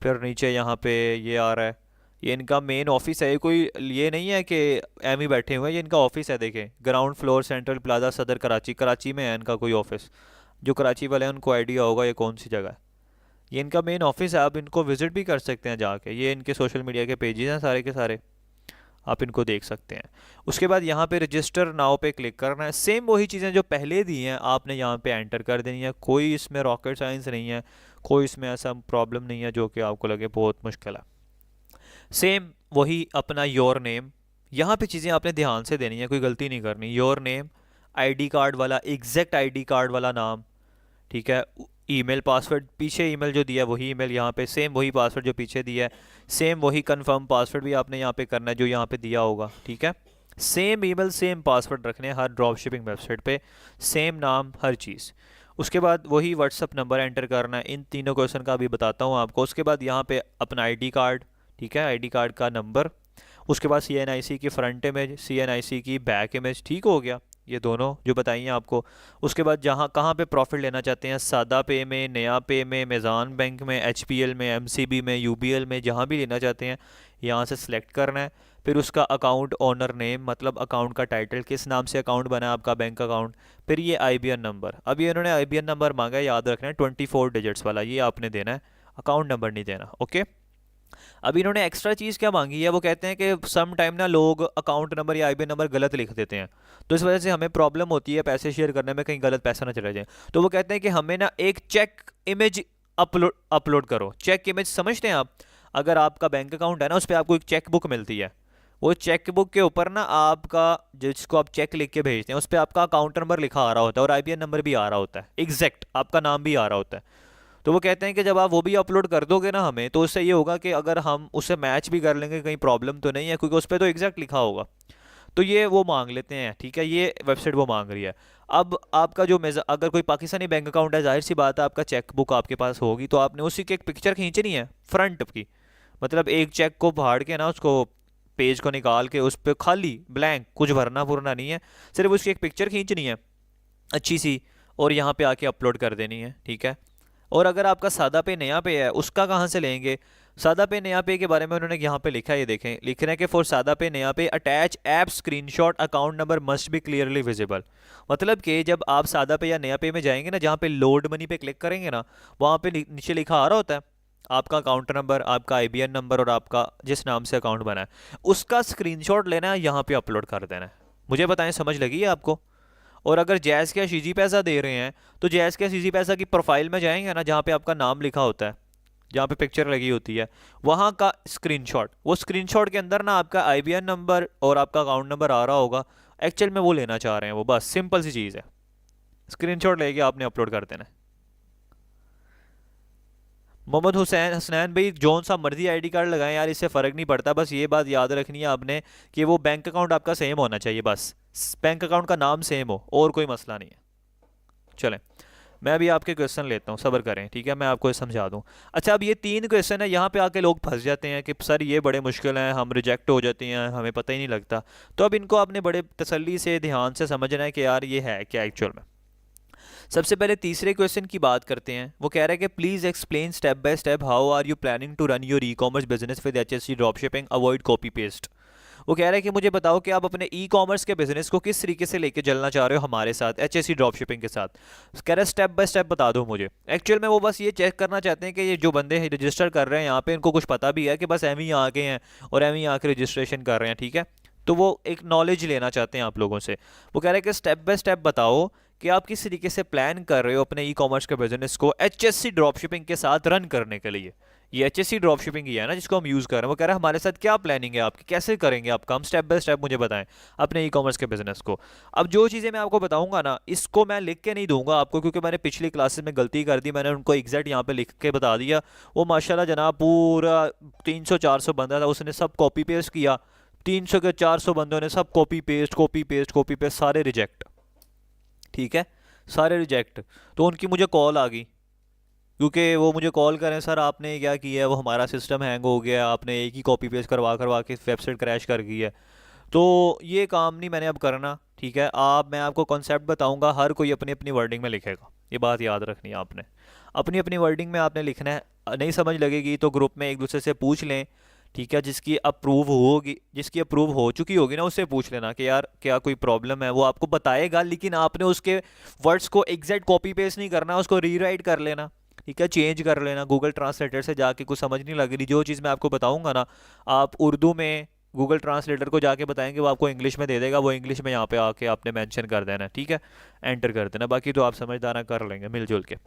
[SPEAKER 1] फिर नीचे यहाँ पे ये आ रहा है, ये इनका मेन ऑफिस है, ये कोई ये नहीं है कि एम ही बैठे हुए हैं, ये इनका ऑफिस है। देखें, ग्राउंड फ्लोर, सेंट्रल प्लाजा, सदर, कराची। कराची में है इनका कोई ऑफिस, जो कराची वाले हैं उनको आइडिया होगा ये कौन सी जगह है। ये इनका मेन ऑफिस है, आप इनको विजिट भी कर सकते हैं जाके। ये इनके सोशल मीडिया के पेजेस हैं सारे के सारे, आप इनको देख सकते हैं। उसके बाद यहाँ पे रजिस्टर नाउ पे क्लिक करना है। सेम वही चीज़ें जो पहले दी हैं आपने यहाँ पे एंटर कर देनी है। कोई इसमें रॉकेट साइंस नहीं है, कोई इसमें ऐसा प्रॉब्लम नहीं है जो कि आपको लगे बहुत मुश्किल है। सेम वही अपना योर नेम, यहाँ पे चीज़ें आपने ध्यान से देनी है, कोई गलती नहीं करनी। योर नेम, आईडी कार्ड वाला एग्जैक्ट आईडी कार्ड वाला नाम, ठीक है। ईमेल पासवर्ड, पीछे ईमेल जो दिया है वही ईमेल यहाँ पे, सेम वही पासवर्ड जो पीछे दिया है, सेम वही कंफर्म पासवर्ड भी आपने यहाँ पे करना है जो यहाँ पे दिया होगा, ठीक है। सेम ईमेल सेम पासवर्ड रखने हैं हर ड्रॉप शिपिंग वेबसाइट पे, सेम नाम, हर चीज़। उसके बाद वही व्हाट्सअप नंबर एंटर करना है। इन तीनों क्वेश्चन का अभी बताता हूँ आपको। उसके बाद यहाँ पे अपना आईडी कार्ड, ठीक है, आईडी कार्ड का नंबर। उसके बाद CNIC की फ्रंट इमेज, CNIC की बैक इमेज, ठीक हो गया, ये दोनों जो बताई हैं आपको। उसके बाद जहाँ कहाँ पे प्रॉफिट लेना चाहते हैं, सादा पे में, नया पे में, मेज़ान बैंक में, HPL में, MCB में, UBL में, जहाँ भी लेना चाहते हैं यहाँ से सिलेक्ट करना है। फिर उसका अकाउंट ओनर नेम, मतलब अकाउंट का टाइटल, किस नाम से अकाउंट बना है आपका बैंक अकाउंट। फिर ये IBN नंबर, अब ये इन्होंने IBN नंबर मांगा है, याद रखना है 24 डिजिट्स वाला, ये आपने देना है, अकाउंट नंबर नहीं देना, ओके। अब इन्होंने एक्स्ट्रा चीज़ क्या मांगी है, वो कहते हैं कि सम टाइम ना लोग अकाउंट नंबर या IBN नंबर गलत लिख देते हैं, तो इस वजह से हमें प्रॉब्लम होती है पैसे शेयर करने में, कहीं गलत पैसा ना चला जाए। तो वो कहते हैं कि हमें ना एक चेक इमेज अपलोड करो। चेक इमेज समझते हैं आप? अगर आपका बैंक अकाउंट है ना, उस पर आपको एक चेक बुक मिलती है, वो चेक बुक के ऊपर ना आपका, जिसको आप चेक लिख के भेजते हैं, उस पर आपका अकाउंट नंबर लिखा आ रहा होता है और IBN नंबर भी आ रहा होता है, एग्जैक्ट आपका नाम भी आ रहा होता है। तो वो कहते हैं कि जब आप वो भी अपलोड कर दोगे ना हमें, तो उससे ये होगा कि अगर हम उससे मैच भी कर लेंगे, कहीं प्रॉब्लम तो नहीं है, क्योंकि उस पर तो एग्जैक्ट लिखा होगा। तो ये वो मांग लेते हैं, ठीक है, ये वेबसाइट वो मांग रही है। अब आपका जो अगर कोई पाकिस्तानी बैंक अकाउंट है, जाहिर सी बात है आपका चेक बुक आपके पास होगी, तो आपने उसी की एक पिक्चर खींचनी है फ्रंट की, मतलब एक चेक को फाड़ के ना, उसको पेज को निकाल के, उस पर खाली ब्लैंक, कुछ भरना भुरना नहीं है, सिर्फ उसकी एक पिक्चर खींचनी है अच्छी सी, और यहाँ पे आके अपलोड कर देनी है, ठीक है। और अगर आपका सादा पे नया पे है, उसका कहाँ से लेंगे? सादा पे नया पे के बारे में उन्होंने यहाँ पे लिखा है, ये देखें, लिख रहे हैं कि फॉर सादा पे नया पे attach app screenshot account number must be clearly visible. मतलब कि जब आप सादा पे या नया पे में जाएंगे ना, जहाँ पे लोड मनी पे क्लिक करेंगे ना, वहाँ पे नीचे लिखा आ रहा होता है आपका अकाउंट नंबर, आपका IBN नंबर और आपका जिस नाम से अकाउंट बना है, उसका स्क्रीनशॉट लेना है, यहाँ पे अपलोड कर देना है। मुझे बताएं, समझ लगी है आपको? और अगर जैज़ क्या शीजी पैसा दे रहे हैं, तो जैज़ क्या शीजी पैसा की प्रोफाइल में जाएंगे ना, जहाँ पे आपका नाम लिखा होता है, जहाँ पे पिक्चर लगी होती है, वहाँ का स्क्रीनशॉट, वो स्क्रीनशॉट के अंदर ना आपका IBN नंबर और आपका अकाउंट नंबर आ रहा होगा, एक्चुअल में वो लेना चाह रहे हैं वो, बस सिंपल सी चीज़ है। स्क्रीनशॉट लेके आपने अपलोड कर देना है। मोहम्मद हुसैन हसनैन भाई, जौन सा मर्जी आईडी कार्ड लगाएं यार, इससे फ़र्क नहीं पड़ता, बस ये बात याद रखनी है आपने कि वो बैंक अकाउंट आपका सेम होना चाहिए, बस बैंक अकाउंट का नाम सेम हो, और कोई मसला नहीं है। चलें, मैं अभी आपके क्वेश्चन लेता हूँ, सब्र करें, ठीक है, मैं आपको ये समझा दूँ। अच्छा, अब ये 3 क्वेश्चन है, यहाँ पे आके लोग फंस जाते हैं कि सर ये बड़े मुश्किल हैं, हम रिजेक्ट हो जाते हैं, हमें पता ही नहीं लगता। तो अब इनको आपने बड़े तसल्ली से ध्यान से समझना है कि यार ये है क्या एक्चुअल में। सबसे पहले तीसरे क्वेश्चन की बात करते हैं। वो कह रहा है कि please explain step by step how are you planning to run your e commerce business with HSC drop shipping, avoid copy paste. वो कह रहा है कि मुझे बताओ कि आप अपने ई कॉमर्स के बिजनेस को किस तरीके से लेके चलना चाह रहे हो हमारे साथ, HSC ड्रॉप शिपिंग के साथ। कह रहा है स्टेप बाय स्टेप बता दो मुझे। एक्चुअल में वो बस ये चेक करना चाहते हैं कि ये जो बंदे रजिस्टर कर रहे हैं यहाँ पे, इनको कुछ पता भी है कि बस एम ही आ गए हैं और एम ही आके रजिस्ट्रेशन कर रहे हैं, ठीक है। तो वो एक नॉलेज लेना चाहते हैं आप लोगों से। वो कह रहे हैं कि स्टेप बाय स्टेप बताओ कि आप किस तरीके से प्लान कर रहे हो अपने ई कॉमर्स के बिजनेस को HSC ड्रॉप शिपिंग के साथ रन करने के लिए। ये HSC ड्रॉप शिपिंग ही है ना जिसको हम यूज़ कर रहे हैं। वो कह रहा है हमारे साथ क्या प्लानिंग है आपकी, कैसे करेंगे आप काम, स्टेप बाय स्टेप मुझे बताएं अपने ई कॉमर्स के बिजनेस को। अब जो चीज़ें मैं आपको बताऊंगा ना, इसको मैं लिख के नहीं दूंगा आपको, क्योंकि मैंने पिछली क्लासेस में गलती कर दी, मैंने उनको एग्जैक्ट यहाँ पे लिख के बता दिया। वो माशाल्लाह जनाब पूरा 300-400 बंदा था, उसने सब कॉपी पेस्ट किया। 300 के 400 बंदों ने सब copy paste copy paste copy paste, सारे रिजेक्ट, ठीक है, सारे रिजेक्ट। तो उनकी मुझे कॉल आ गई, क्योंकि वो मुझे कॉल करें, सर आपने क्या किया है, वो हमारा सिस्टम हैंग हो गया, आपने एक ही कॉपी पेस्ट करवा करवा के वेबसाइट क्रैश कर गई है। तो ये काम नहीं मैंने अब करना, ठीक है। मैं आपको कॉन्सेप्ट बताऊंगा, हर कोई अपनी अपनी वर्डिंग में लिखेगा, ये बात याद रखनी है आपने। अपनी अपनी वर्डिंग में आपने लिखना है। नहीं समझ लगेगी तो ग्रुप में एक दूसरे से पूछ लें, ठीक है। जिसकी अप्रूव हो चुकी होगी ना, उससे पूछ लेना कि यार क्या कोई प्रॉब्लम है, वो आपको बताएगा, लेकिन आपने उसके वर्ड्स को एग्जैक्ट कॉपी पेस्ट नहीं करना, उसको रीराइट कर लेना, ठीक है, चेंज कर लेना। गूगल ट्रांसलेटर से जाके कुछ समझ नहीं लग रही, जो चीज़ मैं आपको बताऊंगा ना, आप उर्दू में गूगल ट्रांसलेटर को जाके बताएंगे, वो आपको इंग्लिश में दे देगा, वो इंग्लिश में यहाँ पे आके आपने मेंशन कर देना, ठीक है, एंटर कर देना। बाकी तो आप समझदाना कर लेंगे मिलजुल के।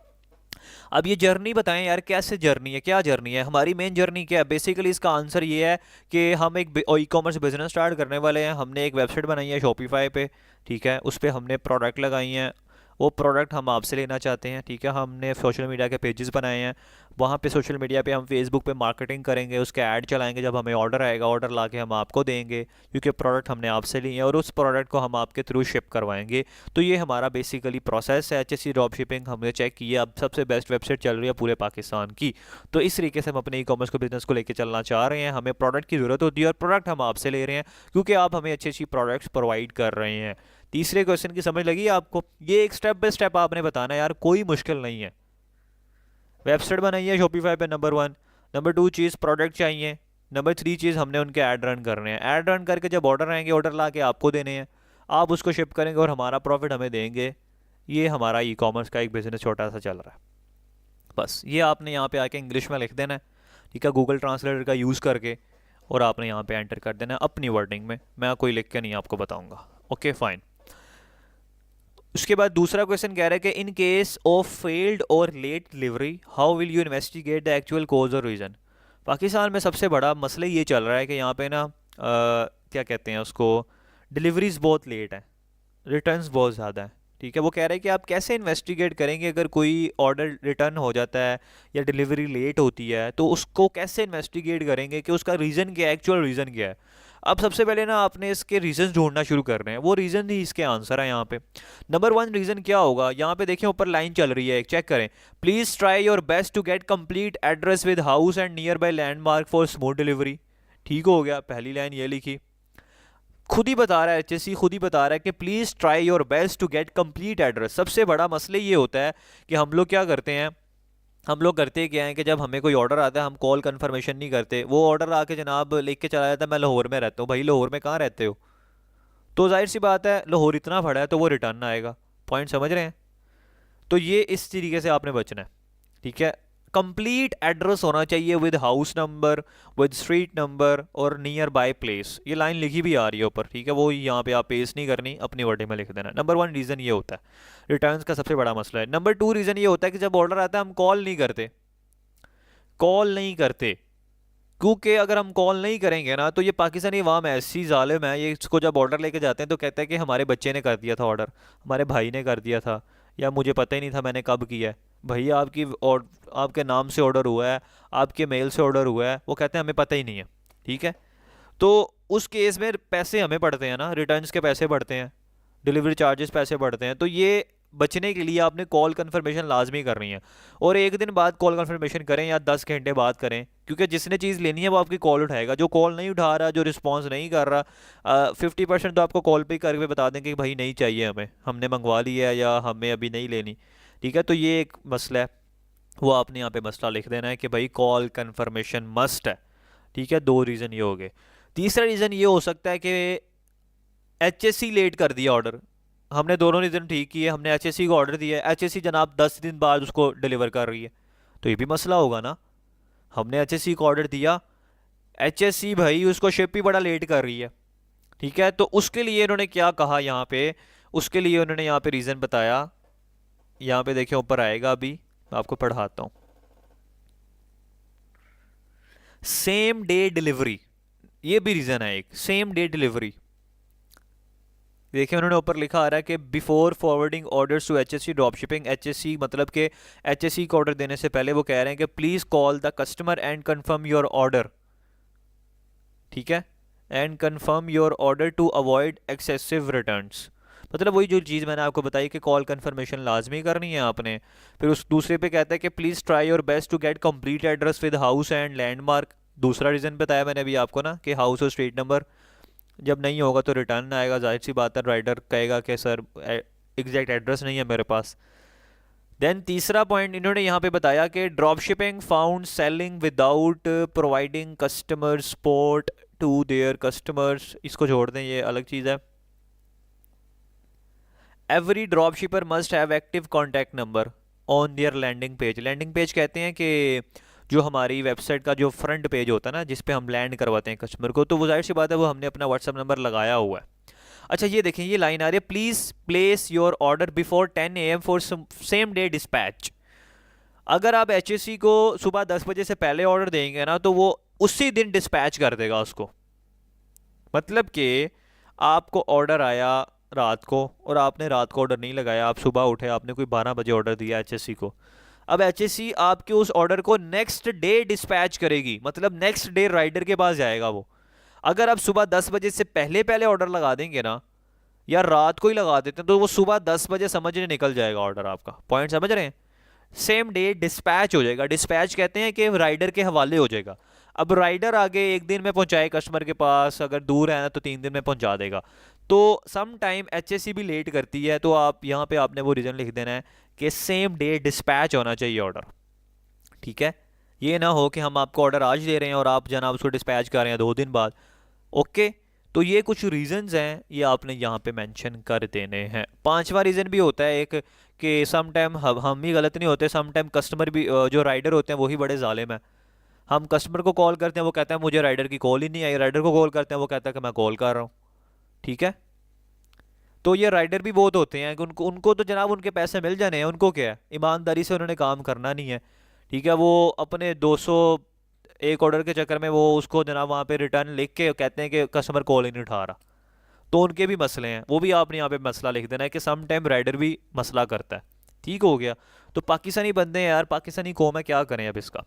[SPEAKER 1] अब ये जर्नी बताएं यार, कैसे जर्नी है, क्या जर्नी है हमारी, मेन जर्नी क्या है। बेसिकली इसका आंसर ये है कि हम एक ई कॉमर्स बिजनेस स्टार्ट करने वाले हैं। हमने एक वेबसाइट बनाई है शॉपिफाई पे, ठीक है, उस पर हमने प्रोडक्ट लगाई हैं, वो प्रोडक्ट हम आपसे लेना चाहते हैं, ठीक है। हमने सोशल मीडिया के पेजेस बनाए हैं, वहाँ पे सोशल मीडिया पे हम फेसबुक पे मार्केटिंग करेंगे, उसके ऐड चलाएंगे, जब हमें ऑर्डर आएगा ऑर्डर ला के हम आपको देंगे, क्योंकि प्रोडक्ट हमने आपसे लिए हैं, और उस प्रोडक्ट को हम आपके थ्रू शिप करवाएंगे। तो ये हमारा बेसिकली प्रोसेस है। HSC ड्रॉप शिपिंग हमने चेक किया, अब सबसे बेस्ट वेबसाइट चल रही है पूरे पाकिस्तान की। तो इस तरीके से हम अपने ई कॉमर्स को बिजनेस को लेकर चलना चाह रहे हैं। हमें प्रोडक्ट की ज़रूरत होती है और प्रोडक्ट हम आपसे ले रहे हैं, क्योंकि आप हमें अच्छी अच्छी प्रोडक्ट्स प्रोवाइड कर रहे हैं। तीसरे क्वेश्चन की समझ लगी आपको, ये एक स्टेप बाय स्टेप आपने बताना है यार, कोई मुश्किल नहीं है। वेबसाइट बनाई है शॉपिफाई पे, नंबर 1। नंबर 2 चीज़ प्रोडक्ट चाहिए। नंबर 3 चीज़ हमने उनके ऐड रन करने हैं। ऐड रन करके जब ऑर्डर आएंगे, ऑर्डर ला के आपको देने हैं, आप उसको शिप करेंगे और हमारा प्रॉफिट हमें देंगे। ये हमारा ई कॉमर्स का एक बिज़नेस छोटा सा चल रहा है। बस ये आपने यहाँ पे आके इंग्लिश में लिख देना है, ठीक है, गूगल ट्रांसलेटर का यूज़ करके, और आपने यहाँ पे एंटर कर देना है अपनी वर्डिंग में। मैं कोई लिख के नहीं आपको बताऊँगा, ओके फाइन। उसके बाद दूसरा क्वेश्चन कह रहा है कि इन केस ऑफ फेल्ड और late delivery how will you investigate the actual cause और रीज़न। पाकिस्तान में सबसे बड़ा मसला ये चल रहा है कि यहाँ पे ना क्या कहते हैं उसको, डिलीवरीज बहुत लेट है, रिटर्न्स बहुत ज़्यादा है, ठीक है। वो कह रहे हैं कि आप कैसे इन्वेस्टिगेट करेंगे अगर कोई ऑर्डर रिटर्न हो जाता है या डिलीवरी लेट होती है, तो उसको कैसे इन्वेस्टिगेट करेंगे कि उसका रीज़न क्या है, एक्चुअल रीज़न क्या है। अब सबसे पहले ना आपने इसके रीजन ढूंढना शुरू करने हैं, वो रीज़न ही इसके आंसर है यहाँ पे। नंबर 1 रीज़न क्या होगा, यहाँ पे देखिए ऊपर लाइन चल रही है एक, चेक करें। Please try your best to get complete address with house and nearby landmark for smooth delivery. ठीक हो गया, पहली लाइन ये लिखी। खुद ही बता रहा है HSC, खुद ही बता रहा है कि please try your best to get complete address. सबसे बड़ा मसला ये होता है कि हम लोग क्या करते हैं, हम लोग करते क्या हैं कि जब हमें कोई ऑर्डर आता है हम कॉल कंफर्मेशन नहीं करते, वो ऑर्डर आके जनाब लिख के चला जाता है मैं लाहौर में रहता हूँ। भाई लाहौर में कहाँ रहते हो, तो जाहिर सी बात है लाहौर इतना बड़ा है तो वो रिटर्न आएगा। पॉइंट समझ रहे हैं। तो ये इस तरीके से आपने बचना है, ठीक है। कंप्लीट एड्रेस होना चाहिए with house number, with street number और नियर बाय प्लेस। ये लाइन लिखी भी आ रही है ऊपर, ठीक है, वो यहाँ पे आप पेस्ट नहीं करनी, अपनी वर्डिंग में लिख देना। नंबर 1 रीज़न ये होता है, रिटर्न्स का सबसे बड़ा मसला है। नंबर 2 रीज़न ये होता है कि जब ऑर्डर आता है हम कॉल नहीं करते, कॉल नहीं करते, क्योंकि अगर हम कॉल नहीं करेंगे ना तो ये पाकिस्तानी अवाम ऐसी जालिम है, ये इसको जब ऑर्डर लेके जाते हैं तो कहते हैं कि हमारे बच्चे ने कर दिया था ऑर्डर, हमारे भाई ने कर दिया था, या मुझे पता ही नहीं था मैंने कब किया है। भैया आपके नाम से ऑर्डर हुआ है, आपके मेल से ऑर्डर हुआ है, वो कहते हैं हमें पता ही नहीं है, ठीक है। तो उस केस में पैसे हमें पड़ते हैं ना, रिटर्न्स के पैसे पड़ते हैं, डिलीवरी चार्जेस पैसे पड़ते हैं। तो ये बचने के लिए आपने कॉल कन्फर्मेशन लाजमी करनी है। और एक दिन बाद कॉल कन्फर्मेशन करें या 10 घंटे बाद करें, क्योंकि जिसने चीज़ लेनी है वो आपकी कॉल उठाएगा। जो कॉल नहीं उठा रहा, जो रिस्पॉन्स नहीं कर रहा, 50% तो आपको कॉल पे ही करके बता दें कि भाई नहीं चाहिए हमें, हमने मंगवा लिया है या हमें अभी नहीं लेनी। ठीक है, तो ये एक मसला है, वो आपने यहाँ पे मसला लिख देना है कि भाई कॉल कन्फर्मेशन मस्ट है। ठीक है, 2 रीज़न ये हो गए। तीसरा रीज़न ये हो सकता है कि HSC लेट कर दिया ऑर्डर। हमने दोनों रीज़न ठीक किए, हमने HSC को ऑर्डर दिया है, HSC जनाब 10 दिन बाद उसको डिलीवर कर रही है, तो ये भी मसला होगा ना। हमने HSC को ऑर्डर दिया, HSC भाई उसको शिप ही बड़ा लेट कर रही है। ठीक है, तो उसके लिए इन्होंने क्या कहा यहाँ पे, उसके लिए उन्होंने यहाँ पे रीज़न बताया। यहाँ पे देखिए ऊपर आएगा, अभी मैं आपको पढ़ाता हूँ। सेम डे डिलीवरी, ये भी रीज़न है एक, सेम डे डिलीवरी। देखिए उन्होंने ऊपर लिखा आ रहा है कि before forwarding orders to HSC drop shipping, HSC मतलब कि HSC को ऑर्डर देने से पहले वो कह रहे हैं कि please call the customer and confirm your order. ठीक है, and confirm your order to avoid excessive returns. मतलब वही जो चीज़ मैंने आपको बताई कि कॉल कंफर्मेशन लाजमी करनी है आपने। फिर उस दूसरे पे कहता है कि please try your best to get complete address with house and landmark. दूसरा रीज़न बताया मैंने अभी आपको ना कि हाउस और स्ट्रीट नंबर, जब नहीं होगा तो रिटर्न आएगा, जाहिर सी बात है राइडर कहेगा कि सर एग्जैक्ट एड्रेस नहीं है मेरे पास। देन तीसरा पॉइंट इन्होंने यहाँ पे बताया कि drop shipping found selling without providing customer support to their customers. इसको छोड़ दें, ये अलग चीज़ है। Every drop shipper must have active contact number on their landing page. Landing page कहते हैं कि जो हमारी वेबसाइट का जो फ्रंट पेज होता है ना, जिस पे हम लैंड करवाते हैं कस्टमर को, तो वो जाहिर सी बात है वो हमने अपना व्हाट्सअप नंबर लगाया हुआ है। अच्छा ये देखें, ये लाइन आ रही है, please place your order before 10 AM for same day dispatch. अगर आप HSC को सुबह 10 बजे से पहले ऑर्डर देंगे ना, तो वो उसी दिन डिस्पैच कर देगा उसको। मतलब कि आपको ऑर्डर आया रात को और आपने रात को ऑर्डर नहीं लगाया, आप सुबह उठे, आपने कोई 12 बजे ऑर्डर दिया HSC को। अब HSC आपके उस ऑर्डर को नेक्स्ट डे डिस्पैच करेगी, मतलब नेक्स्ट डे राइडर के पास जाएगा वो। अगर आप सुबह 10 बजे से पहले पहले ऑर्डर लगा देंगे ना, या रात को ही लगा देते हैं, तो वो सुबह 10 बजे समझने निकल जाएगा ऑर्डर आपका। पॉइंट समझ रहे हैं? सेम डे डिस्पैच हो जाएगा। डिस्पैच कहते हैं कि राइडर के हवाले हो जाएगा। अब राइडर आगे एक दिन में पहुंचाए कस्टमर के पास, अगर दूर है ना तो 3 दिन में पहुंचा देगा। तो सम टाइम HSC भी लेट करती है, तो आप यहाँ पे आपने वो रीज़न लिख देना है कि सेम डे डिस्पैच होना चाहिए ऑर्डर। ठीक है, ये ना हो कि हम आपको ऑर्डर आज दे रहे हैं और आप जनाब उसको डिस्पैच कर रहे हैं 2 दिन बाद। ओके, तो ये कुछ रीज़न्स हैं, ये आपने यहाँ पे मेंशन कर देने हैं। पांचवा रीज़न भी होता है एक, कि सम टाइम हम ही गलत नहीं होते, सम टाइम कस्टमर भी, जो राइडर होते हैं वही बड़े जालिम हैं। हम कस्टमर को कॉल करते हैं, वो कहता है मुझे राइडर की कॉल ही नहीं आई, राइडर को कॉल करते हैं, वो कहता है कि मैं कॉल कर रहा हूँ। ठीक है, तो ये राइडर भी बहुत होते हैं कि उनको उनको तो जनाब उनके पैसे मिल जाने हैं, उनको क्या है, ईमानदारी से उन्होंने काम करना नहीं है। ठीक है, वो अपने 200 एक ऑर्डर के चक्कर में वो उसको जनाब वहाँ पे रिटर्न लिख के कहते हैं कि कस्टमर कॉल ही नहीं उठा रहा, तो उनके भी मसले हैं। वो भी आपने यहाँ पे मसला लिख देना है कि सम टाइम राइडर भी मसला करता है। ठीक हो गया, तो पाकिस्तानी बंदे हैं यार, पाकिस्तानी कौम है, क्या करें अब इसका।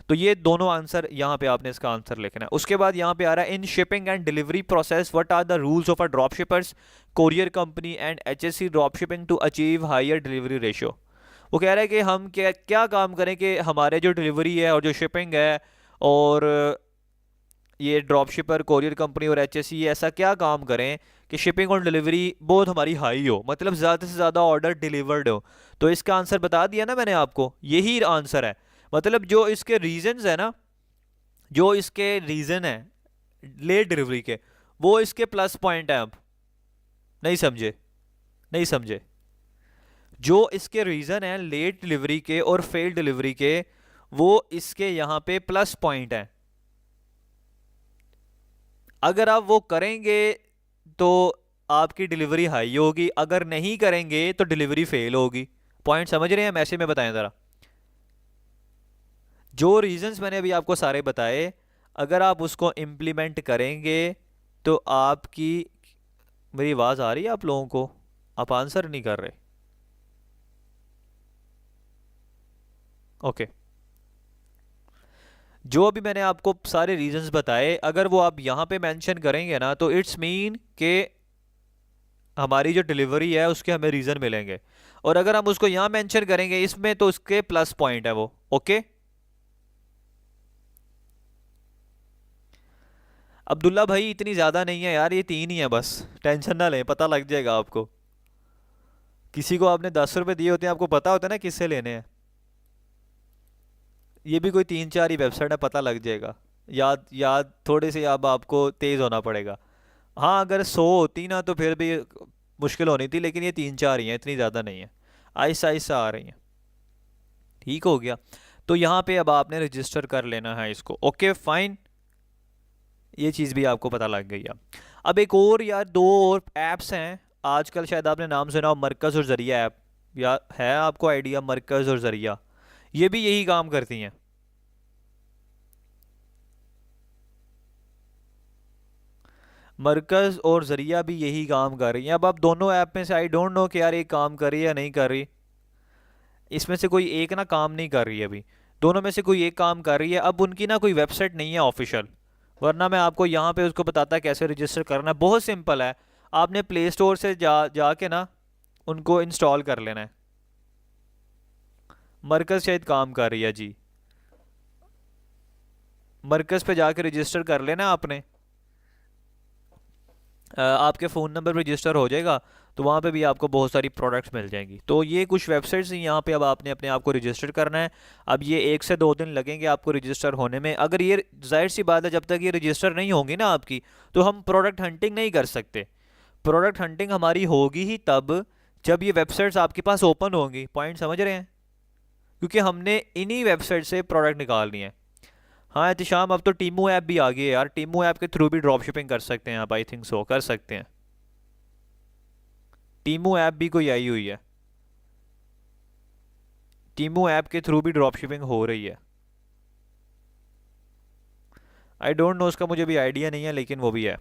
[SPEAKER 1] तो ये दोनों आंसर यहाँ पे आपने इसका आंसर लिखना है। उसके बाद यहाँ पे आ रहा है, in shipping and delivery process what are the rules of a drop shippers, courier company and HSC drop shipping to achieve higher delivery ratio. वो कह रहा है कि हम क्या क्या काम करें कि हमारे जो डिलीवरी है और जो शिपिंग है और ये ड्रॉप शिपर, कोरियर कंपनी और HSC ऐसा क्या काम करें कि शिपिंग और डिलीवरी बहुत हमारी हाई हो, मतलब ज़्यादा से ज़्यादा ऑर्डर डिलीवर्ड हो। तो इसका आंसर बता दिया ना मैंने आपको, यही आंसर है। मतलब जो इसके रीजंस है ना, जो इसके रीज़न है लेट डिलीवरी के, वो इसके प्लस पॉइंट है। आप नहीं समझे? नहीं समझे? जो इसके रीज़न है लेट डिलीवरी के और फेल डिलीवरी के, वो इसके यहाँ पे प्लस पॉइंट है। अगर आप वो करेंगे तो आपकी डिलीवरी हाई होगी, अगर नहीं करेंगे तो डिलीवरी फेल होगी। पॉइंट समझ रहे हैं? मैसेज में बताएं ज़रा। जो रीजंस मैंने अभी आपको सारे बताए, अगर आप उसको इम्प्लीमेंट करेंगे तो आपकी, मेरी आवाज़ आ रही है आप लोगों को? आप आंसर नहीं कर रहे। ओके, जो अभी मैंने आपको सारे रीजंस बताए, अगर वो आप यहाँ पे मेंशन करेंगे ना, तो इट्स मीन के हमारी जो डिलीवरी है उसके हमें रीज़न मिलेंगे। और अगर हम उसको यहाँ मेंशन करेंगे इसमें तो उसके प्लस पॉइंट है वो। ओके अब्दुल्ला भाई, इतनी ज़्यादा नहीं है यार, ये 3 ही है बस, टेंशन ना लें, पता लग जाएगा आपको। किसी को आपने 10 रुपए दिए होते हैं, आपको पता होता है ना किससे लेने हैं। ये भी कोई 3 4 ही वेबसाइट है, पता लग जाएगा। याद याद थोड़े से अब आपको तेज़ होना पड़ेगा। हाँ अगर 100 होती ना तो फिर भी मुश्किल होनी थी, लेकिन ये 3 4 ही हैं, इतनी ज़्यादा नहीं है, आहिस्ता आहिस्ता आ रही हैं। ठीक हो गया। तो यहाँ पे अब आपने रजिस्टर कर लेना है इसको। ओके फाइन, ये चीज़ भी आपको पता लग गई है। अब एक और यार, 2 और ऐप्स हैं आजकल, शायद आपने नाम सुना हो, मरकज़ और ज़रिया ऐप। या है आपको आइडिया, मरकज़ और ज़रिया? ये भी यही काम करती हैं। मरकज़ और ज़रिया भी यही काम कर रही हैं। अब आप दोनों ऐप में से आई डोंट नो कि यार एक काम कर रही है या नहीं कर रही। इसमें से कोई एक ना काम नहीं कर रही है अभी, दोनों में से कोई एक काम कर रही है। अब उनकी ना कोई वेबसाइट नहीं है ऑफिशियल, वरना मैं आपको यहाँ पे उसको बताता कैसे रजिस्टर करना है। बहुत सिंपल है, आपने प्ले स्टोर से जाके ना उनको इंस्टॉल कर लेना है। मरकज़ शायद काम कर रही है जी, मरकज़ पे जाके रजिस्टर कर लेना आपने। आपके फ़ोन नंबर पर रजिस्टर हो जाएगा, तो वहाँ पे भी आपको बहुत सारी प्रोडक्ट्स मिल जाएंगी। तो ये कुछ वेबसाइट्स हैं, यहाँ पे अब आपने अपने आप को रजिस्टर करना है। अब ये 1 से 2 दिन लगेंगे आपको रजिस्टर होने में। अगर ये, जाहिर सी बात है, जब तक ये रजिस्टर नहीं होंगी ना आपकी, तो हम प्रोडक्ट हंटिंग नहीं कर सकते। प्रोडक्ट हंटिंग हमारी होगी ही तब जब ये वेबसाइट्स आपके पास ओपन होंगी। पॉइंट समझ रहे हैं? क्योंकि हमने इन्हीं वेबसाइट से प्रोडक्ट निकालनी है। हाँ एहतिशाम, अब तो टीमू ऐप भी आ गई है यार, टीमू ऐप के थ्रू भी ड्रॉप शिपिंग कर सकते हैं आप, आई थिंक सो कर सकते हैं। टीमू ऐप भी कोई आई हुई है, टीमू ऐप के थ्रू भी ड्रॉप शिपिंग हो रही है। आई डोंट नो, उसका मुझे भी आइडिया नहीं है, लेकिन वो भी है।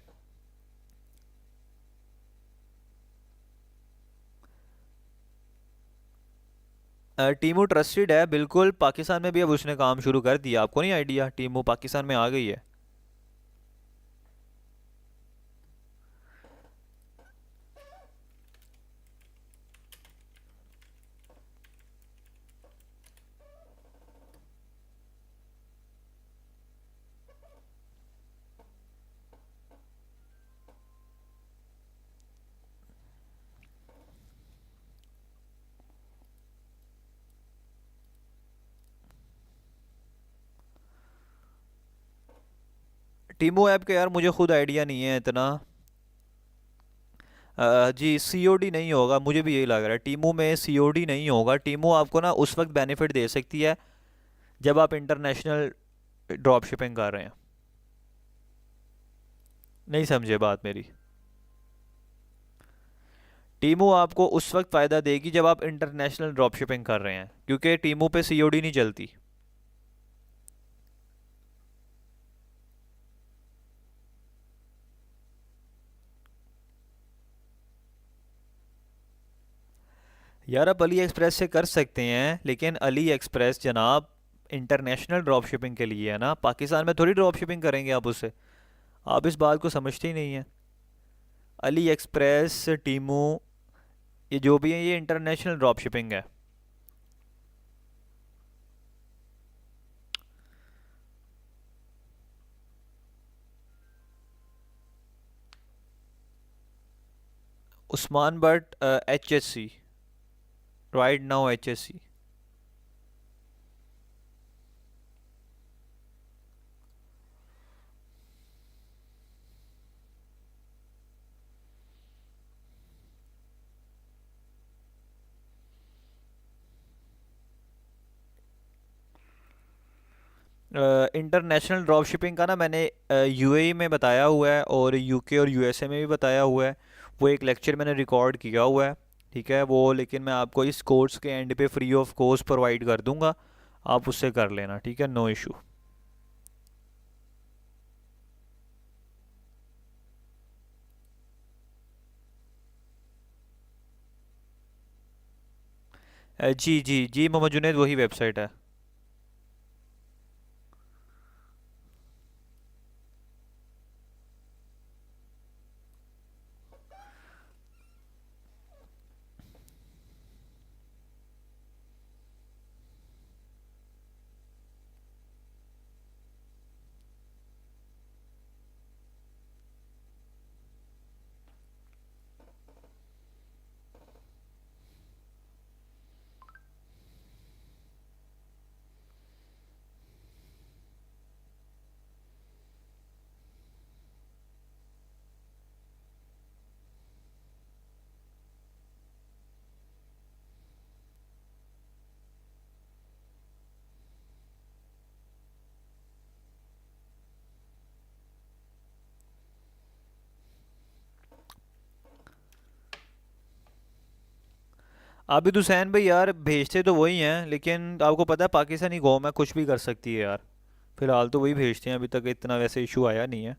[SPEAKER 1] टीमू ट्रस्टेड है बिल्कुल, पाकिस्तान में भी अब उसने काम शुरू कर दिया। आपको नहीं आइडिया, टीमू पाकिस्तान में आ गई है। टीमू ऐप का यार मुझे खुद आइडिया नहीं है इतना। जी सीओडी नहीं होगा, मुझे भी यही लग रहा है, टीमू में सीओडी नहीं होगा। टीमू आपको ना उस वक्त बेनिफिट दे सकती है जब आप इंटरनेशनल ड्रॉप शिपिंग कर रहे हैं। नहीं समझे बात मेरी? टीमू आपको उस वक्त फ़ायदा देगी जब आप इंटरनेशनल ड्रॉप शिपिंग कर रहे हैं, क्योंकि टीमू पे सीओडी नहीं चलती। यार आप अली एक्सप्रेस से कर सकते हैं, लेकिन अली एक्सप्रेस जनाब इंटरनेशनल ड्रॉप शिपिंग के लिए है ना, पाकिस्तान में थोड़ी ड्रॉप शिपिंग करेंगे आप उससे। आप इस बात को समझते ही नहीं हैं। अली एक्सप्रेस, टीमू, ये जो भी है ये इंटरनेशनल ड्रॉप शिपिंग है। Usman but HSC, right now HSC। International drop shipping का ना मैंने यूएई में बताया हुआ है और यूके और यूएसए में भी बताया हुआ है। वो एक लेक्चर मैंने रिकॉर्ड किया हुआ है, ठीक है वो, लेकिन मैं आपको इस कोर्स के एंड पे फ्री ऑफ कॉस्ट प्रोवाइड कर दूंगा, आप उससे कर लेना, ठीक है, नो इशू। जी जी जी मोहम्मद जुनैद, वही वेबसाइट है। आबिद हुसैन भाई यार भेजते तो वही हैं, लेकिन आपको पता है पाकिस्तानी कौम है, कुछ भी कर सकती है यार। फिलहाल तो वही भेजते हैं, अभी तक इतना वैसे इशू आया नहीं है।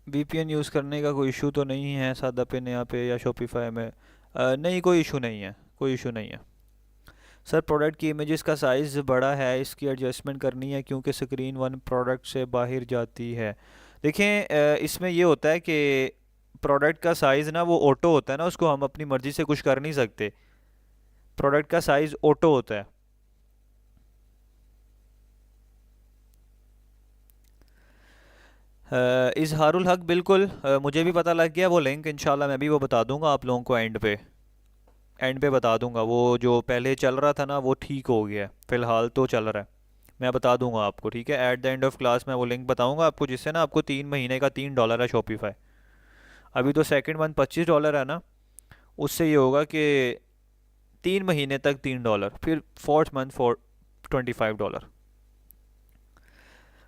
[SPEAKER 1] वीपीएन यूज़ करने का कोई इशू तो नहीं है सादा पे, नया पे या शॉपिफाई में। नहीं, कोई इशू नहीं है, कोई इशू नहीं है। सर प्रोडक्ट की इमेजेस का साइज़ बड़ा है, इसकी एडजस्टमेंट करनी है क्योंकि स्क्रीन वन प्रोडक्ट से बाहर जाती है। देखें, इसमें ये होता है कि प्रोडक्ट का साइज़ ना वो ऑटो होता है ना, उसको हम अपनी मर्ज़ी से कुछ कर नहीं सकते। प्रोडक्ट का साइज़ ऑटो होता है। इजहारुल हक बिल्कुल, मुझे भी पता लग गया वो लिंक, इंशाल्लाह मैं भी वो बता दूंगा आप लोगों को एंड पे। एंड पे बता दूंगा, वो जो पहले चल रहा था ना वो ठीक हो गया है, फ़िलहाल तो चल रहा है। मैं बता दूंगा आपको, ठीक है, at the end of class मैं वो लिंक बताऊंगा आपको, जिससे ना आपको 3 महीने का $3 है शॉपिफाई। अभी तो सेकंड मंथ $25 है ना, उससे ये होगा कि 3 महीने तक $3, फिर फोर्थ मंथ $25।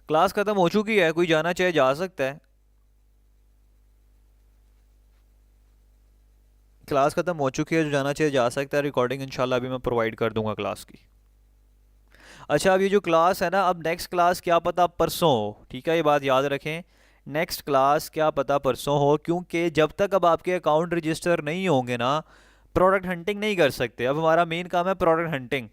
[SPEAKER 1] क्लास ख़त्म हो चुकी है, कोई जाना चाहे जा सकता है। क्लास ख़त्म हो चुकी है, जो जाना चाहे जा सकता है। रिकॉर्डिंग इंशाल्लाह अभी मैं प्रोवाइड कर दूंगा क्लास की। अच्छा, अब ये जो क्लास है ना, अब नेक्स्ट क्लास क्या पता परसों हो, ठीक है, ये बात याद रखें। नेक्स्ट क्लास क्या पता परसों हो, क्योंकि जब तक अब आपके अकाउंट रजिस्टर नहीं होंगे ना, प्रोडक्ट हंटिंग नहीं कर सकते। अब हमारा मेन काम है प्रोडक्ट हंटिंग।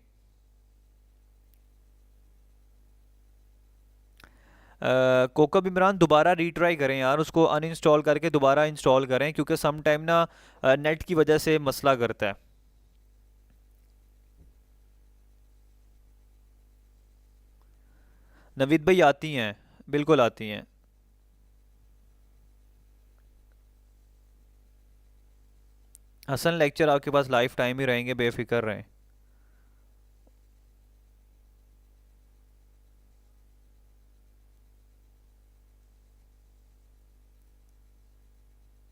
[SPEAKER 1] कोकब इमरान दोबारा रीट्राई करें यार, उसको अनइंस्टॉल करके दोबारा इंस्टॉल करें, क्योंकि सम टाइम ना नेट की वजह से मसला करता है। नवीद भाई आती हैं, बिल्कुल आती हैं। हसन लेक्चर आपके पास लाइफ टाइम ही रहेंगे, बेफिक्र रहें।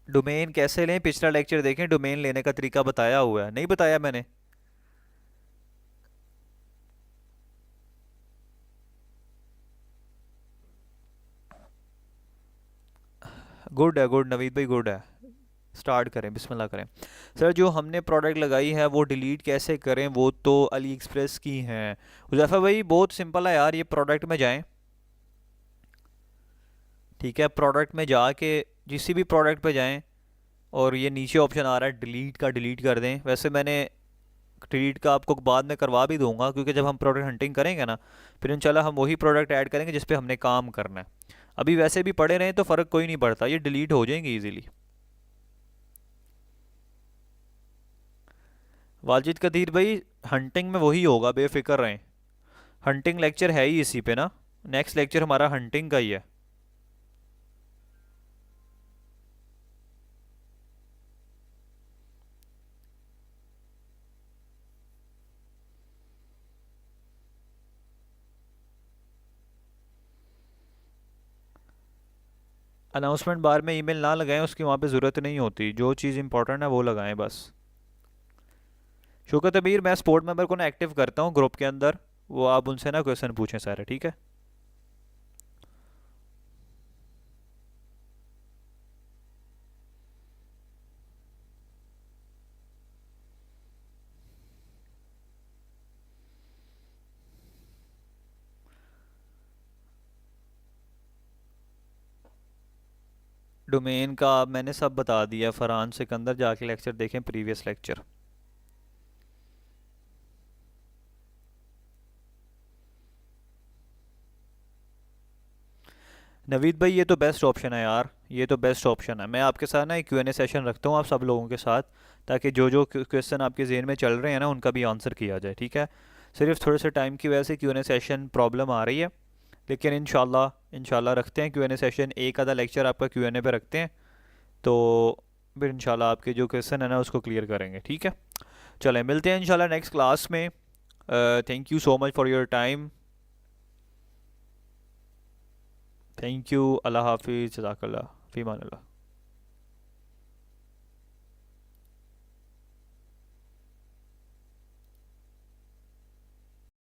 [SPEAKER 1] डोमेन कैसे लें, पिछला लेक्चर देखें, डोमेन लेने का तरीका बताया हुआ है, नहीं बताया मैंने? गुड है, गुड नवीद भाई, गुड है। स्टार्ट करें, बिस्मिल्लाह करें। सर जो हमने प्रोडक्ट लगाई है वो डिलीट कैसे करें, वो तो अली एक्सप्रेस की हैं। हुज़ैफा भाई बहुत सिंपल है यार, ये प्रोडक्ट में जाएं, ठीक है, प्रोडक्ट में जाके किसी भी प्रोडक्ट पे जाएं, और ये नीचे ऑप्शन आ रहा है डिलीट का, डिलीट कर दें। वैसे मैंने डिलीट का आपको बाद में करवा भी दूंगा, क्योंकि जब हम प्रोडक्ट हंटिंग करेंगे ना, फिर इंशाल्लाह हम वही प्रोडक्ट ऐड करेंगे जिस पे हमने काम करना है। अभी वैसे भी पड़े रहें तो फ़र्क कोई नहीं पड़ता, ये डिलीट हो जाएंगे इजीली। वाजिद कदीर भाई, हंटिंग में वही होगा, बेफिक्र रहें। हंटिंग लेक्चर है ही इसी पे ना, नेक्स्ट लेक्चर हमारा हंटिंग का ही है। अनाउंसमेंट बार में ईमेल ना लगाएं, उसकी वहाँ पे ज़रूरत नहीं होती, जो चीज़ इंपॉर्टेंट है वो लगाएं बस। शौकत अमीर, मैं स्पोर्ट मेंबर को ना एक्टिव करता हूँ ग्रुप के अंदर, वो आप उनसे ना क्वेश्चन पूछें सारे, ठीक है। डोमेन का मैंने सब बता दिया, फरहान सिकंदर जाके लेक्चर देखें, प्रीवियस लेक्चर। नवीद भाई ये तो बेस्ट ऑप्शन है यार, ये तो बेस्ट ऑप्शन है। मैं आपके साथ ना एक क्यू एन ए सेशन रखता हूँ आप सब लोगों के साथ, ताकि जो जो क्वेश्चन आपके जहन में चल रहे हैं ना उनका भी आंसर किया जाए, ठीक है। सिर्फ थोड़े से टाइम की वजह से Q N A session problem आ रही है, लेकिन इंशाल्लाह रखते हैं Q&A सेशन, एक आधा लेक्चर आपका Q&A पे रखते हैं, तो फिर इंशाल्लाह आपके जो क्वेश्चन है ना उसको क्लियर करेंगे, ठीक है। चलें, मिलते हैं इंशाल्लाह नेक्स्ट क्लास में। Thank you so much for your time. Thank you, अल्लाह हाफिज़, जज़ाकल्लाह, फ़ी अमान अल्लाह।